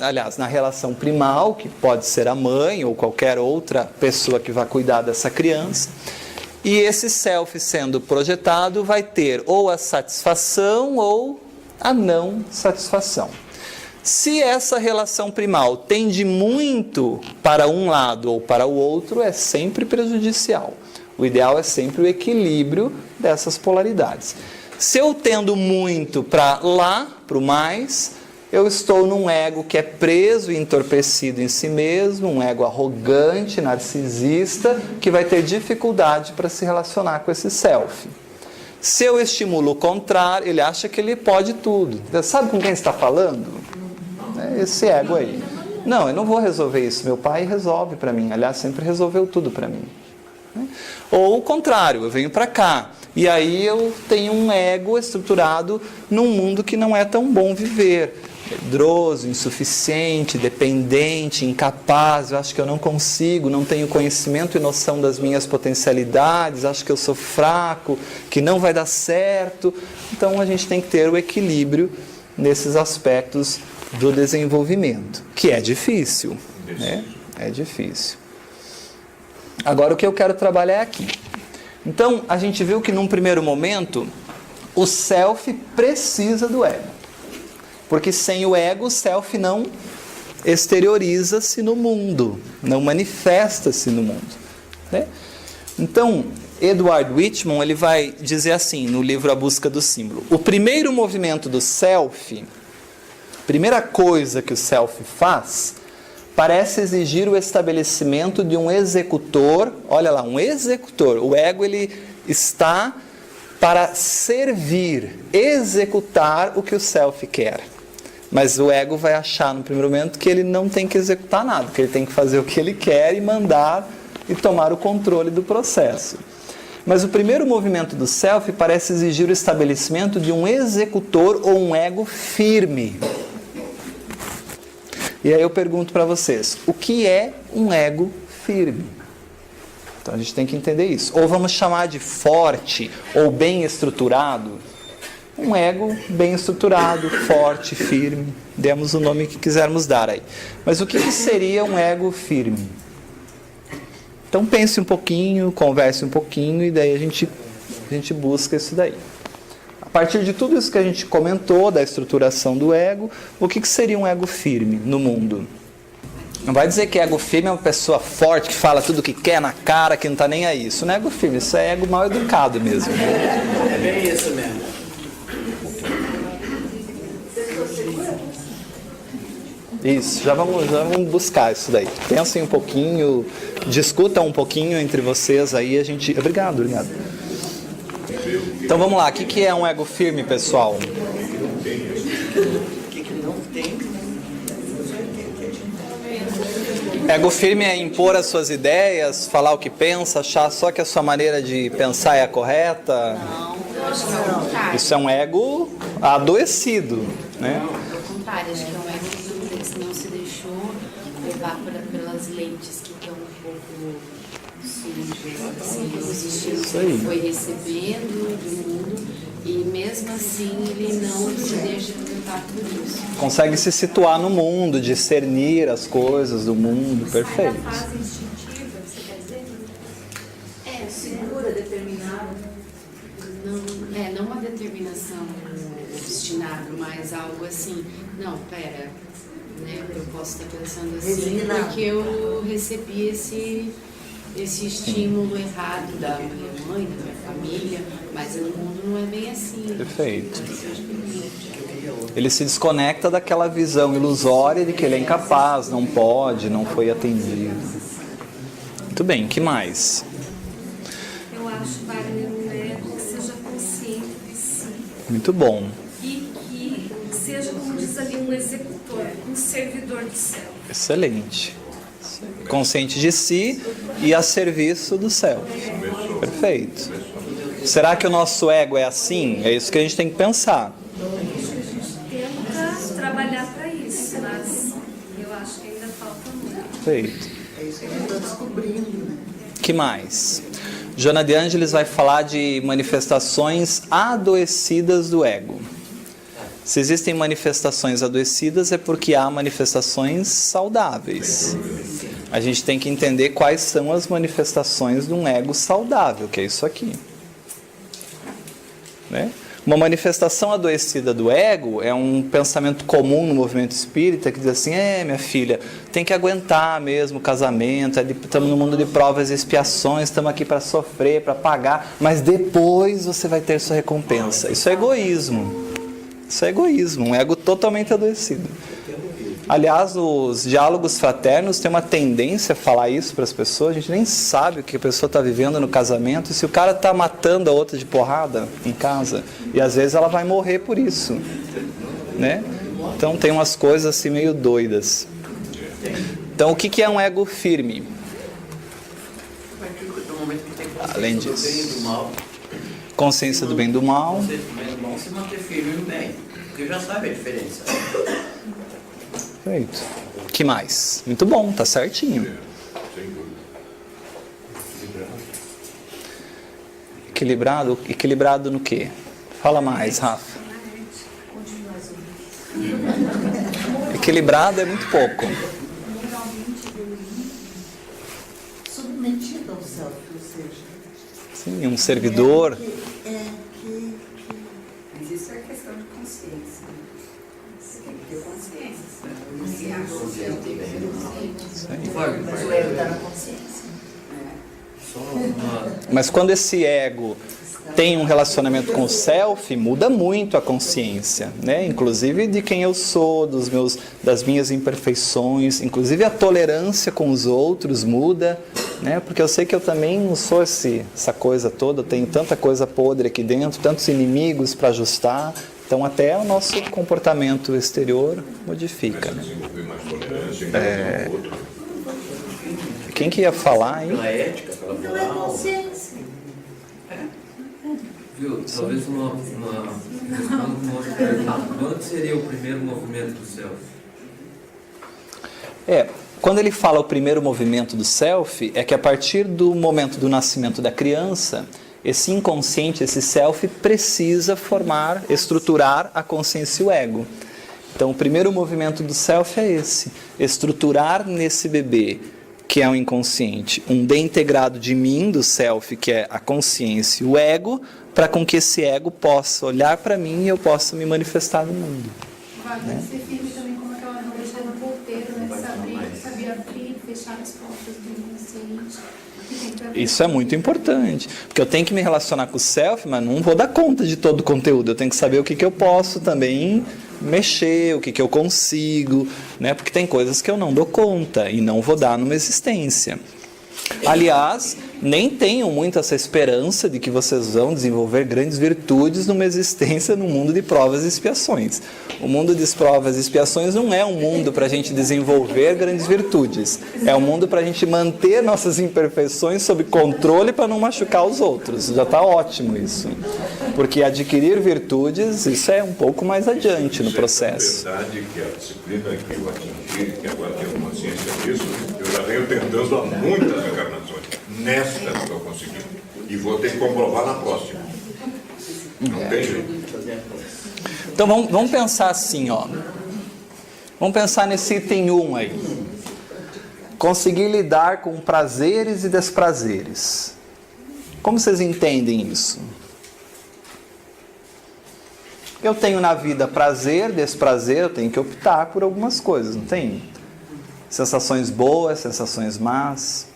Aliás, na relação primal, que pode ser a mãe ou qualquer outra pessoa que vai cuidar dessa criança, e esse self sendo projetado vai ter ou a satisfação ou a não satisfação. Se essa relação primal tende muito para um lado ou para o outro, é sempre prejudicial. O ideal é sempre o equilíbrio dessas polaridades. Se eu tendo muito para lá, para o mais, eu estou num ego que é preso e entorpecido em si mesmo, um ego arrogante, narcisista, que vai ter dificuldade para se relacionar com esse self. Se eu estimulo o contrário, ele acha que ele pode tudo. Sabe com quem está falando? É esse ego aí. Não, eu não vou resolver isso. Meu pai resolve para mim. Aliás, sempre resolveu tudo para mim. Ou o contrário, eu venho para cá. E aí eu tenho um ego estruturado num mundo que não é tão bom viver. Medroso, insuficiente, dependente, incapaz, eu acho que eu não consigo, não tenho conhecimento e noção das minhas potencialidades, acho que eu sou fraco, que não vai dar certo. Então a gente tem que ter o equilíbrio nesses aspectos do desenvolvimento, que é difícil, né? É difícil. Agora o que eu quero trabalhar é aqui. Então a gente viu que num primeiro momento o self precisa do ego. Porque sem o ego, o self não exterioriza-se no mundo, não manifesta-se no mundo. Né? Então, Edward Whitman ele vai dizer assim, no livro A Busca do Símbolo. O primeiro movimento do self, a primeira coisa que o self faz, parece exigir o estabelecimento de um executor. Olha lá, um executor. O ego ele está para servir, executar o que o self quer. Mas o ego vai achar no primeiro momento que ele não tem que executar nada, que ele tem que fazer o que ele quer e mandar e tomar o controle do processo. Mas o primeiro movimento do self parece exigir o estabelecimento de um executor ou um ego firme. E aí eu pergunto para vocês, o que é um ego firme? Então a gente tem que entender isso. Ou vamos chamar de forte ou bem estruturado. Um ego bem estruturado, forte, firme. Demos o nome que quisermos dar aí. Mas o que seria um ego firme? Então pense um pouquinho, converse um pouquinho e daí a gente busca isso daí. A partir de tudo isso que a gente comentou, da estruturação do ego, o que seria um ego firme no mundo? Não vai dizer que ego firme é uma pessoa forte, que fala tudo o que quer na cara, que não está nem aí. Isso não é ego firme, isso é ego mal educado mesmo. É bem isso mesmo. Isso, já vamos buscar isso daí. Pensem um pouquinho, discutam um pouquinho entre vocês aí, a gente... Obrigado. Então vamos lá, o que é um ego firme, pessoal? O que não tem? Ego firme é impor as suas ideias, falar o que pensa, achar só que a sua maneira de pensar é a correta? Não, eu acho que é o contrário. Isso é um ego adoecido, né? Não, é o contrário, acho que é um ego que não se deixou levar pelas lentes que estão um pouco sujas, assim, ele foi recebendo do mundo e mesmo assim ele não se deixa levar por isso. Consegue se situar no mundo, discernir as coisas do mundo, perfeito. Sai da fase instintiva, você quer dizer? Segura, determinada. Não uma determinação obstinada, mas algo assim, não, pera, né, eu posso estar pensando assim, Resignado. porque eu recebi esse estímulo errado da minha mãe, da minha família, mas no mundo não é bem assim. Perfeito. Ele se desconecta daquela visão ilusória de que ele é incapaz, não pode, não foi atendido. Muito bem, o que mais? Eu acho, Wagner, um ego que seja consciente de si Muito bom. e que seja, como diz ali, um executor, um servidor do céu. Excelente. Consciente de si e a serviço do céu. Perfeito. Será que o nosso ego é assim? É isso que a gente tem que pensar. A gente tenta trabalhar para isso, mas eu acho que ainda falta muito. Perfeito. É isso que a gente está descobrindo, né? Que mais? Joana de Ângeles vai falar de manifestações adoecidas do ego. Se existem manifestações adoecidas, é porque há manifestações saudáveis. A gente tem que entender quais são as manifestações de um ego saudável, que é isso aqui. Né? Uma manifestação adoecida do ego é um pensamento comum no movimento espírita que diz assim: minha filha, tem que aguentar mesmo o casamento, estamos no mundo de provas e expiações, estamos aqui para sofrer, para pagar, mas depois você vai ter sua recompensa. Isso é egoísmo. Isso é egoísmo, um ego totalmente adoecido. Aliás, os diálogos fraternos têm uma tendência a falar isso para as pessoas. A gente nem sabe o que a pessoa está vivendo no casamento. E se o cara está matando a outra de porrada em casa, e às vezes ela vai morrer por isso, né? Então tem umas coisas assim meio doidas. Então o que é um ego firme? Além disso, consciência do bem e do mal. Consciência do bem e do mal, se manter firme no bem, porque já sabe a diferença. Perfeito. O que mais? Muito bom, tá certinho. Equilibrado? Equilibrado no quê? Fala mais, Rafa. Equilibrado é muito pouco. Submetido ao self, ou seja... Sim, um servidor. Mas isso é questão de consciência. Você tem que ter consciência. Mas o ego está na consciência. Mas quando esse ego tem um relacionamento com o self, muda muito a consciência, né? Inclusive de quem eu sou, das minhas imperfeições, inclusive a tolerância com os outros muda, né? Porque eu sei que eu também não sou essa coisa toda, eu tenho tanta coisa podre aqui dentro, tantos inimigos para ajustar. Então até o nosso comportamento exterior modifica, né? Quem que ia falar, hein? Pela ética, pela moral. Viu? Talvez uma outra pergunta. Quando seria o primeiro movimento do self? Quando ele fala o primeiro movimento do self, é que a partir do momento do nascimento da criança, esse inconsciente, esse self, precisa formar, estruturar a consciência e o ego. Então, o primeiro movimento do self é esse: estruturar nesse bebê, que é o inconsciente, um bem integrado de mim, do self, que é a consciência e o ego, para com que esse ego possa olhar para mim e eu possa me manifestar no mundo. Vai ser firme também como aquela deixar no porteiro, né? Sabia abrir e fechar as portas do inconsciente. Isso é muito importante, porque eu tenho que me relacionar com o self, mas não vou dar conta de todo o conteúdo. Eu tenho que saber o que eu posso também mexer, o que eu consigo, né? Porque tem coisas que eu não dou conta e não vou dar numa existência. Aliás, nem tenham muito essa esperança de que vocês vão desenvolver grandes virtudes numa existência no mundo de provas e expiações. O mundo de provas e expiações não é um mundo para a gente desenvolver grandes virtudes. É um mundo para a gente manter nossas imperfeições sob controle para não machucar os outros. Já está ótimo isso. Porque adquirir virtudes, isso é um pouco mais adiante no processo. É verdade que a disciplina que eu atingi, que agora tenho consciência disso, eu já venho tentando há muitas encarnações. Nesta eu consegui. E vou ter que comprovar na próxima. Não tem jeito. Então vamos pensar assim, ó. Vamos pensar nesse item 1 aí. Conseguir lidar com prazeres e desprazeres. Como vocês entendem isso? Eu tenho na vida prazer, desprazer, eu tenho que optar por algumas coisas, não tem? Sensações boas, sensações más.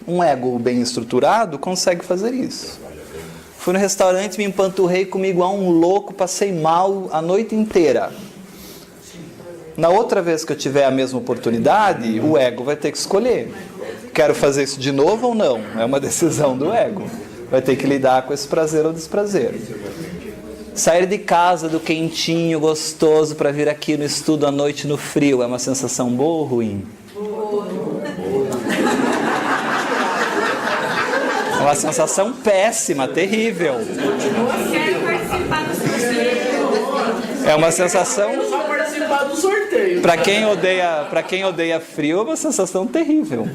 Um ego bem estruturado consegue fazer isso. Fui no restaurante, me empanturrei comigo a um louco, passei mal a noite inteira. Na outra vez que eu tiver a mesma oportunidade, o ego vai ter que escolher. Quero fazer isso de novo ou não? É uma decisão do ego. Vai ter que lidar com esse prazer ou desprazer. Sair de casa do quentinho, gostoso, para vir aqui no estudo à noite no frio, é uma sensação boa ou ruim? É uma sensação péssima, terrível. Quero participar do sorteio. É uma sensação... Só participar do sorteio. Para quem odeia frio, é uma sensação terrível.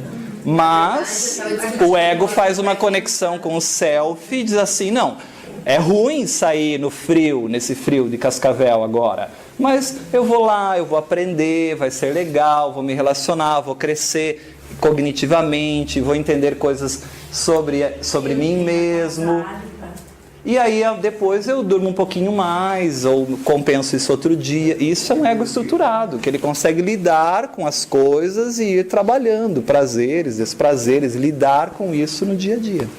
Mas o ego faz uma conexão com o self e diz assim, não, É ruim sair no frio, nesse frio de Cascavel agora. Mas eu vou lá, eu vou aprender, vai ser legal, vou me relacionar, vou crescer cognitivamente, vou entender coisas sobre mim mesmo. E aí depois eu durmo um pouquinho mais, ou compenso isso outro dia. Isso é um ego estruturado, que ele consegue lidar com as coisas e ir trabalhando, prazeres, desprazeres, lidar com isso no dia a dia.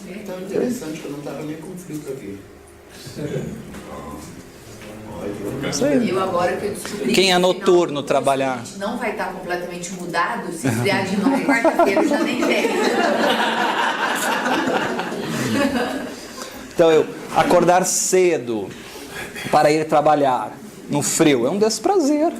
É tão interessante que eu não estava nem com frio aqui. Eu agora que eu descobri quem é noturno trabalhar não vai estar completamente mudado, se esfriar de novo quarta-feira já nem vem. Então eu acordar cedo para ir trabalhar no frio é um desprazer,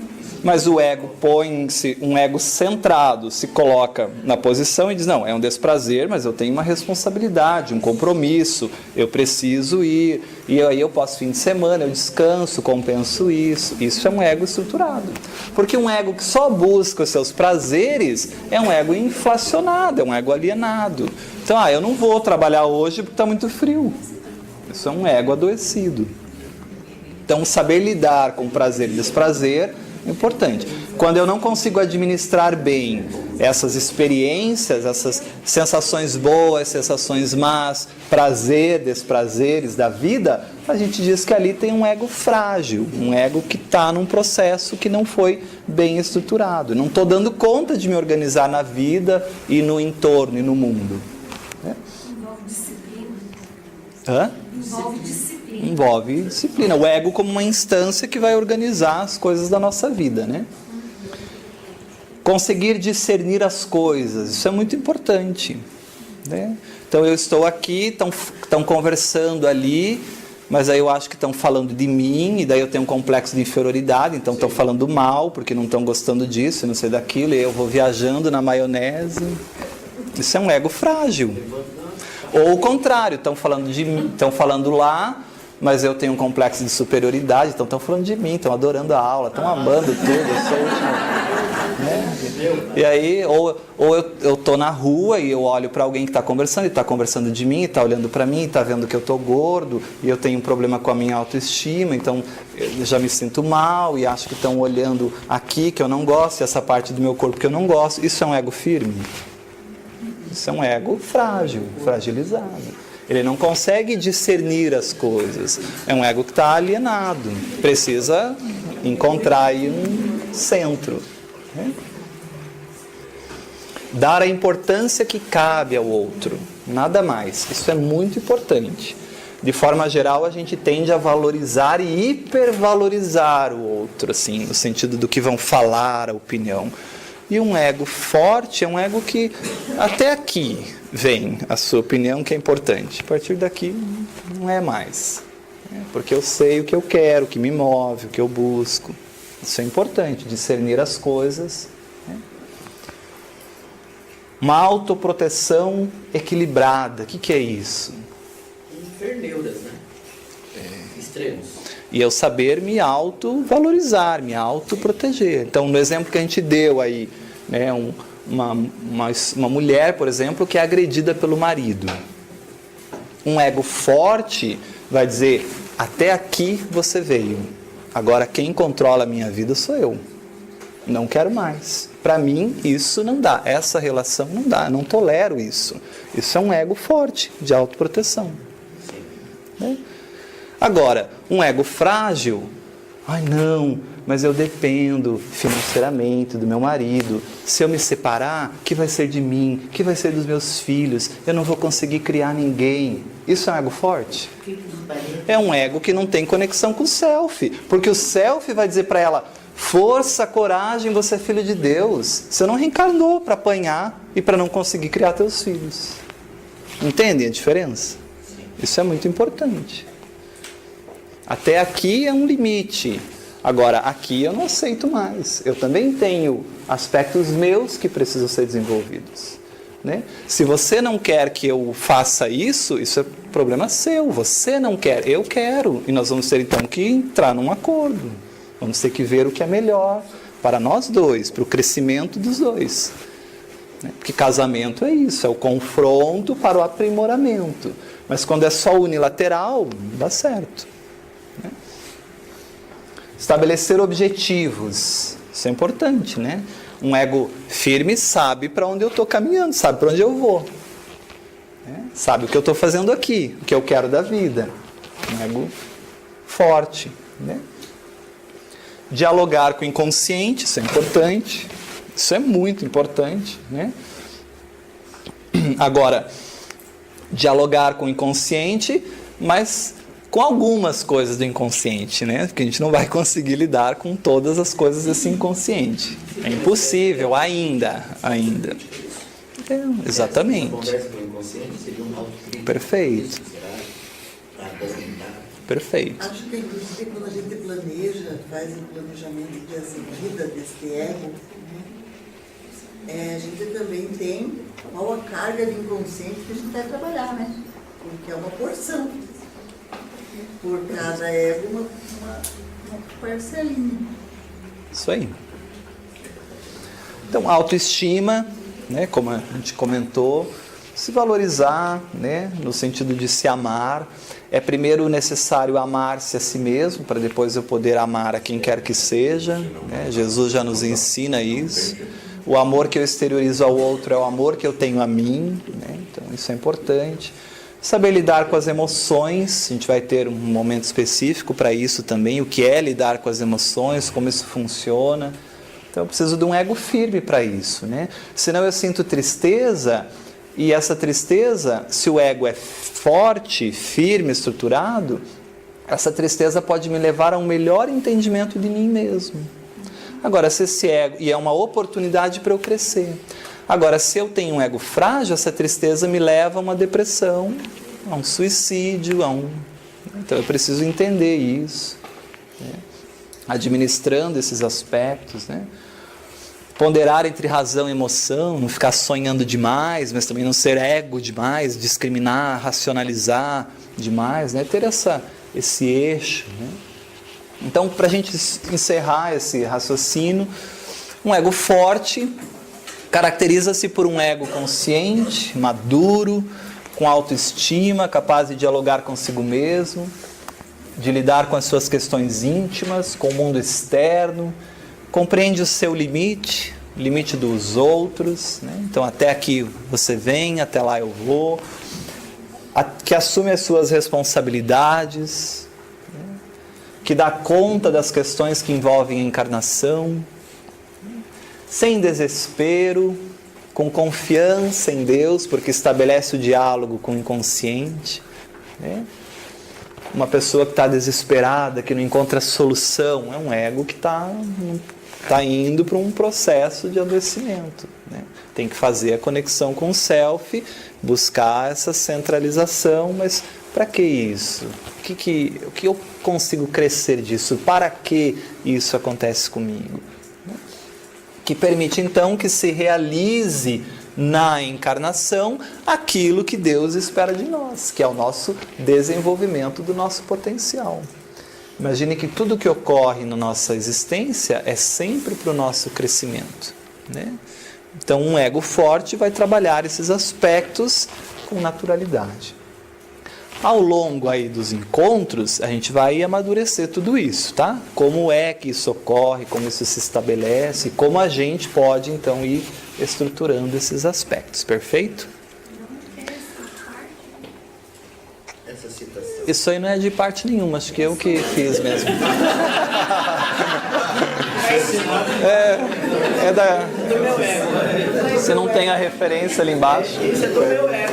mas o ego põe-se, um ego centrado, se coloca na posição e diz, não, é um desprazer, mas eu tenho uma responsabilidade, um compromisso, eu preciso ir, e aí eu posso fim de semana, eu descanso, compenso isso. Isso é um ego estruturado, porque um ego que só busca os seus prazeres é um ego inflacionado, é um ego alienado. Então, eu não vou trabalhar hoje porque está muito frio. Isso é um ego adoecido. Então, saber lidar com prazer e desprazer é importante. Quando eu não consigo administrar bem essas experiências, essas sensações boas, sensações más, prazer, desprazeres da vida, a gente diz que ali tem um ego frágil, um ego que está num processo que não foi bem estruturado. Não estou dando conta de me organizar na vida e no entorno e no mundo. Envolve disciplina. Hã? Envolve disciplina. Envolve disciplina. O ego como uma instância que vai organizar as coisas da nossa vida, né? Conseguir discernir as coisas, isso é muito importante, né? Então eu estou aqui, estão conversando ali, mas aí eu acho que estão falando de mim, e daí eu tenho um complexo de inferioridade, então estão falando mal, porque não estão gostando disso, não sei daquilo, e eu vou viajando na maionese. Isso é um ego frágil. Ou o contrário, estão falando de mim, estão falando lá, mas eu tenho um complexo de superioridade, então estão falando de mim, estão adorando a aula, estão amando tudo, eu sou o último, né? E aí, ou eu estou na rua e eu olho para alguém que está conversando, e está conversando de mim, e está olhando para mim, e está vendo que eu estou gordo, e eu tenho um problema com a minha autoestima, então eu já me sinto mal, e acho que estão olhando aqui que eu não gosto, e essa parte do meu corpo que eu não gosto. Isso é um ego firme? Isso é um ego frágil, fragilizado. Ele não consegue discernir as coisas. É um ego que está alienado. Precisa encontrar aí um centro. Né? Dar a importância que cabe ao outro. Nada mais. Isso é muito importante. De forma geral, a gente tende a valorizar e hipervalorizar o outro, assim, no sentido do que vão falar, a opinião. E um ego forte é um ego que até aqui vem a sua opinião, que é importante. A partir daqui não é mais. Porque eu sei o que eu quero, o que me move, o que eu busco. Isso é importante, discernir as coisas. Uma autoproteção equilibrada. O que é isso? Inferneuras, né? Extremos. E eu saber me autovalorizar, me autoproteger. Então, no exemplo que a gente deu aí, né, uma mulher, por exemplo, que é agredida pelo marido. Um ego forte vai dizer, até aqui você veio. Agora quem controla a minha vida sou eu. Não quero mais. Para mim, isso não dá. Essa relação não dá. Eu não tolero isso. Isso é um ego forte, de autoproteção. Né? Agora, um ego frágil, ai não, mas eu dependo financeiramente do meu marido. Se eu me separar, o que vai ser de mim? O que vai ser dos meus filhos? Eu não vou conseguir criar ninguém. Isso é um ego forte? É um ego que não tem conexão com o self. Porque o self vai dizer para ela, força, coragem, você é filho de Deus. Você não reencarnou para apanhar e para não conseguir criar teus filhos. Entendem a diferença? Isso é muito importante. Até aqui é um limite. Agora, aqui eu não aceito mais. Eu também tenho aspectos meus que precisam ser desenvolvidos. Né? Se você não quer que eu faça isso, isso é problema seu. Você não quer, eu quero. E nós vamos ter então que entrar num acordo. Vamos ter que ver o que é melhor para nós dois, para o crescimento dos dois. Né? Porque casamento é isso, é o confronto para o aprimoramento. Mas quando é só unilateral, não dá certo. Né? Estabelecer objetivos, isso é importante, né? Um ego firme sabe para onde eu estou caminhando, sabe para onde eu vou. Né? Sabe o que eu estou fazendo aqui, o que eu quero da vida. Um ego forte. Né? Dialogar com o inconsciente, isso é importante. Isso é muito importante. Né? Agora, dialogar com o inconsciente, mas com algumas coisas do inconsciente, né? Porque a gente não vai conseguir lidar com todas as coisas desse inconsciente. É impossível, ainda. Exatamente. Conversa com o inconsciente seria um autocrítico. Perfeito. Perfeito. Acho que, inclusive, quando a gente planeja, faz o planejamento dessa vida, desse ego, a gente também tem qual a carga de inconsciente que a gente vai trabalhar, né? Porque é uma porção. Por cada ego, uma parcelinha. Isso aí. Então, autoestima, né, como a gente comentou, se valorizar, né, no sentido de se amar. É primeiro necessário amar-se a si mesmo, para depois eu poder amar a quem quer que seja. Né? Jesus já nos ensina isso. O amor que eu exteriorizo ao outro é o amor que eu tenho a mim. Né? Então, isso é importante. Saber lidar com as emoções, a gente vai ter um momento específico para isso também, o que é lidar com as emoções, como isso funciona. Então eu preciso de um ego firme para isso, né? Senão eu sinto tristeza, e essa tristeza, se o ego é forte, firme, estruturado, essa tristeza pode me levar a um melhor entendimento de mim mesmo. Agora, se esse ego, e é uma oportunidade para eu crescer. Agora, se eu tenho um ego frágil, essa tristeza me leva a uma depressão, a um suicídio, Então eu preciso entender isso, né? Administrando esses aspectos, né? Ponderar entre razão e emoção, não ficar sonhando demais, mas também não ser ego demais, discriminar, racionalizar demais, né? Ter esse eixo, né? Então, para a gente encerrar esse raciocínio, um ego forte caracteriza-se por um ego consciente, maduro, com autoestima, capaz de dialogar consigo mesmo, de lidar com as suas questões íntimas, com o mundo externo, compreende o seu limite dos outros, né? Então até aqui você vem, até lá eu vou, que assume as suas responsabilidades, né? Que dá conta das questões que envolvem a encarnação, sem desespero, com confiança em Deus, porque estabelece o diálogo com o inconsciente. Né? Uma pessoa que está desesperada, que não encontra solução, é um ego que está indo para um processo de adoecimento. Né? Tem que fazer a conexão com o self, buscar essa centralização, mas para que isso? O que eu consigo crescer disso? Para que isso acontece comigo? Que permite então que se realize na encarnação aquilo que Deus espera de nós, que é o nosso desenvolvimento do nosso potencial. Imagine que tudo que ocorre na nossa existência é sempre para o nosso crescimento, né? Então um ego forte vai trabalhar esses aspectos com naturalidade. Ao longo aí dos encontros, a gente vai amadurecer tudo isso, tá? Como é que isso ocorre, como isso se estabelece, como a gente pode, então, ir estruturando esses aspectos, perfeito? Essa citação. Isso aí não é de parte nenhuma, acho que eu que fiz mesmo. É da... Do meu ego. Você não tem a referência ali embaixo? Isso é do meu ego.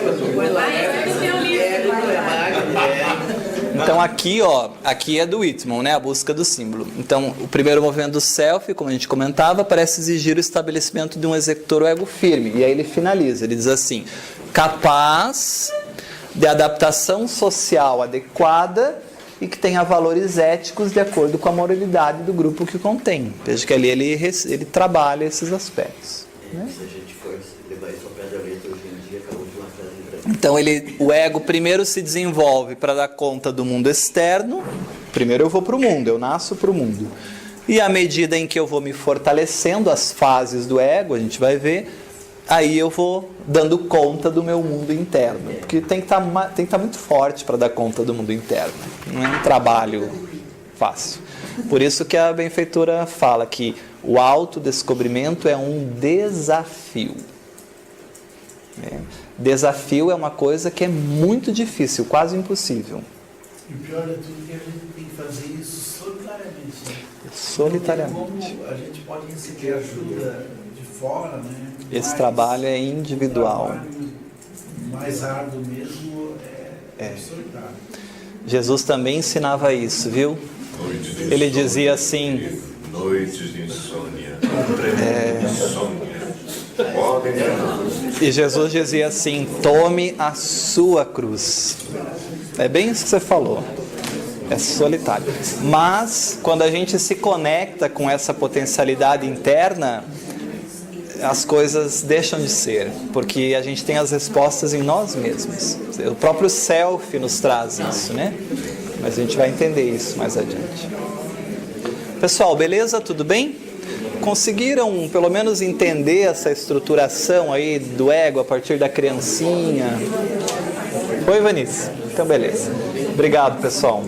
Então aqui, ó, aqui é do Whitman, né, a busca do símbolo. Então, o primeiro movimento do self, como a gente comentava, parece exigir o estabelecimento de um executor ou ego firme. E aí ele finaliza, ele diz assim: capaz de adaptação social adequada e que tenha valores éticos de acordo com a moralidade do grupo que contém. Veja que ali ele trabalha esses aspectos. Né? Se a gente for levar isso ao pé da letra hoje em dia, acabou de uma frase. Então o ego primeiro se desenvolve para dar conta do mundo externo. Primeiro eu vou para o mundo, eu nasço para o mundo. E à medida em que eu vou me fortalecendo, as fases do ego, a gente vai ver, aí eu vou dando conta do meu mundo interno. Porque tem que estar muito forte para dar conta do mundo interno. Não é um trabalho fácil. Por isso que a benfeitora fala que o autodescobrimento é um desafio. Desafio é uma coisa que é muito difícil, quase impossível. E o pior de tudo é que a gente tem que fazer isso solitariamente. Solitariamente. Como a gente pode receber ajuda de fora, né? Esse trabalho é individual. O trabalho mais árduo mesmo é solitário. Jesus também ensinava isso, viu? Ele dizia assim... Noites de insônia. Insônia. E Jesus dizia assim: tome a sua cruz. É bem isso que você falou. É solitário. Mas, quando a gente se conecta com essa potencialidade interna, as coisas deixam de ser, porque a gente tem as respostas em nós mesmos. O próprio self nos traz isso, né? Mas a gente vai entender isso mais adiante. Pessoal, beleza? Tudo bem? Conseguiram pelo menos entender essa estruturação aí do ego a partir da criancinha? Oi, Vanice? Então beleza. Obrigado, pessoal.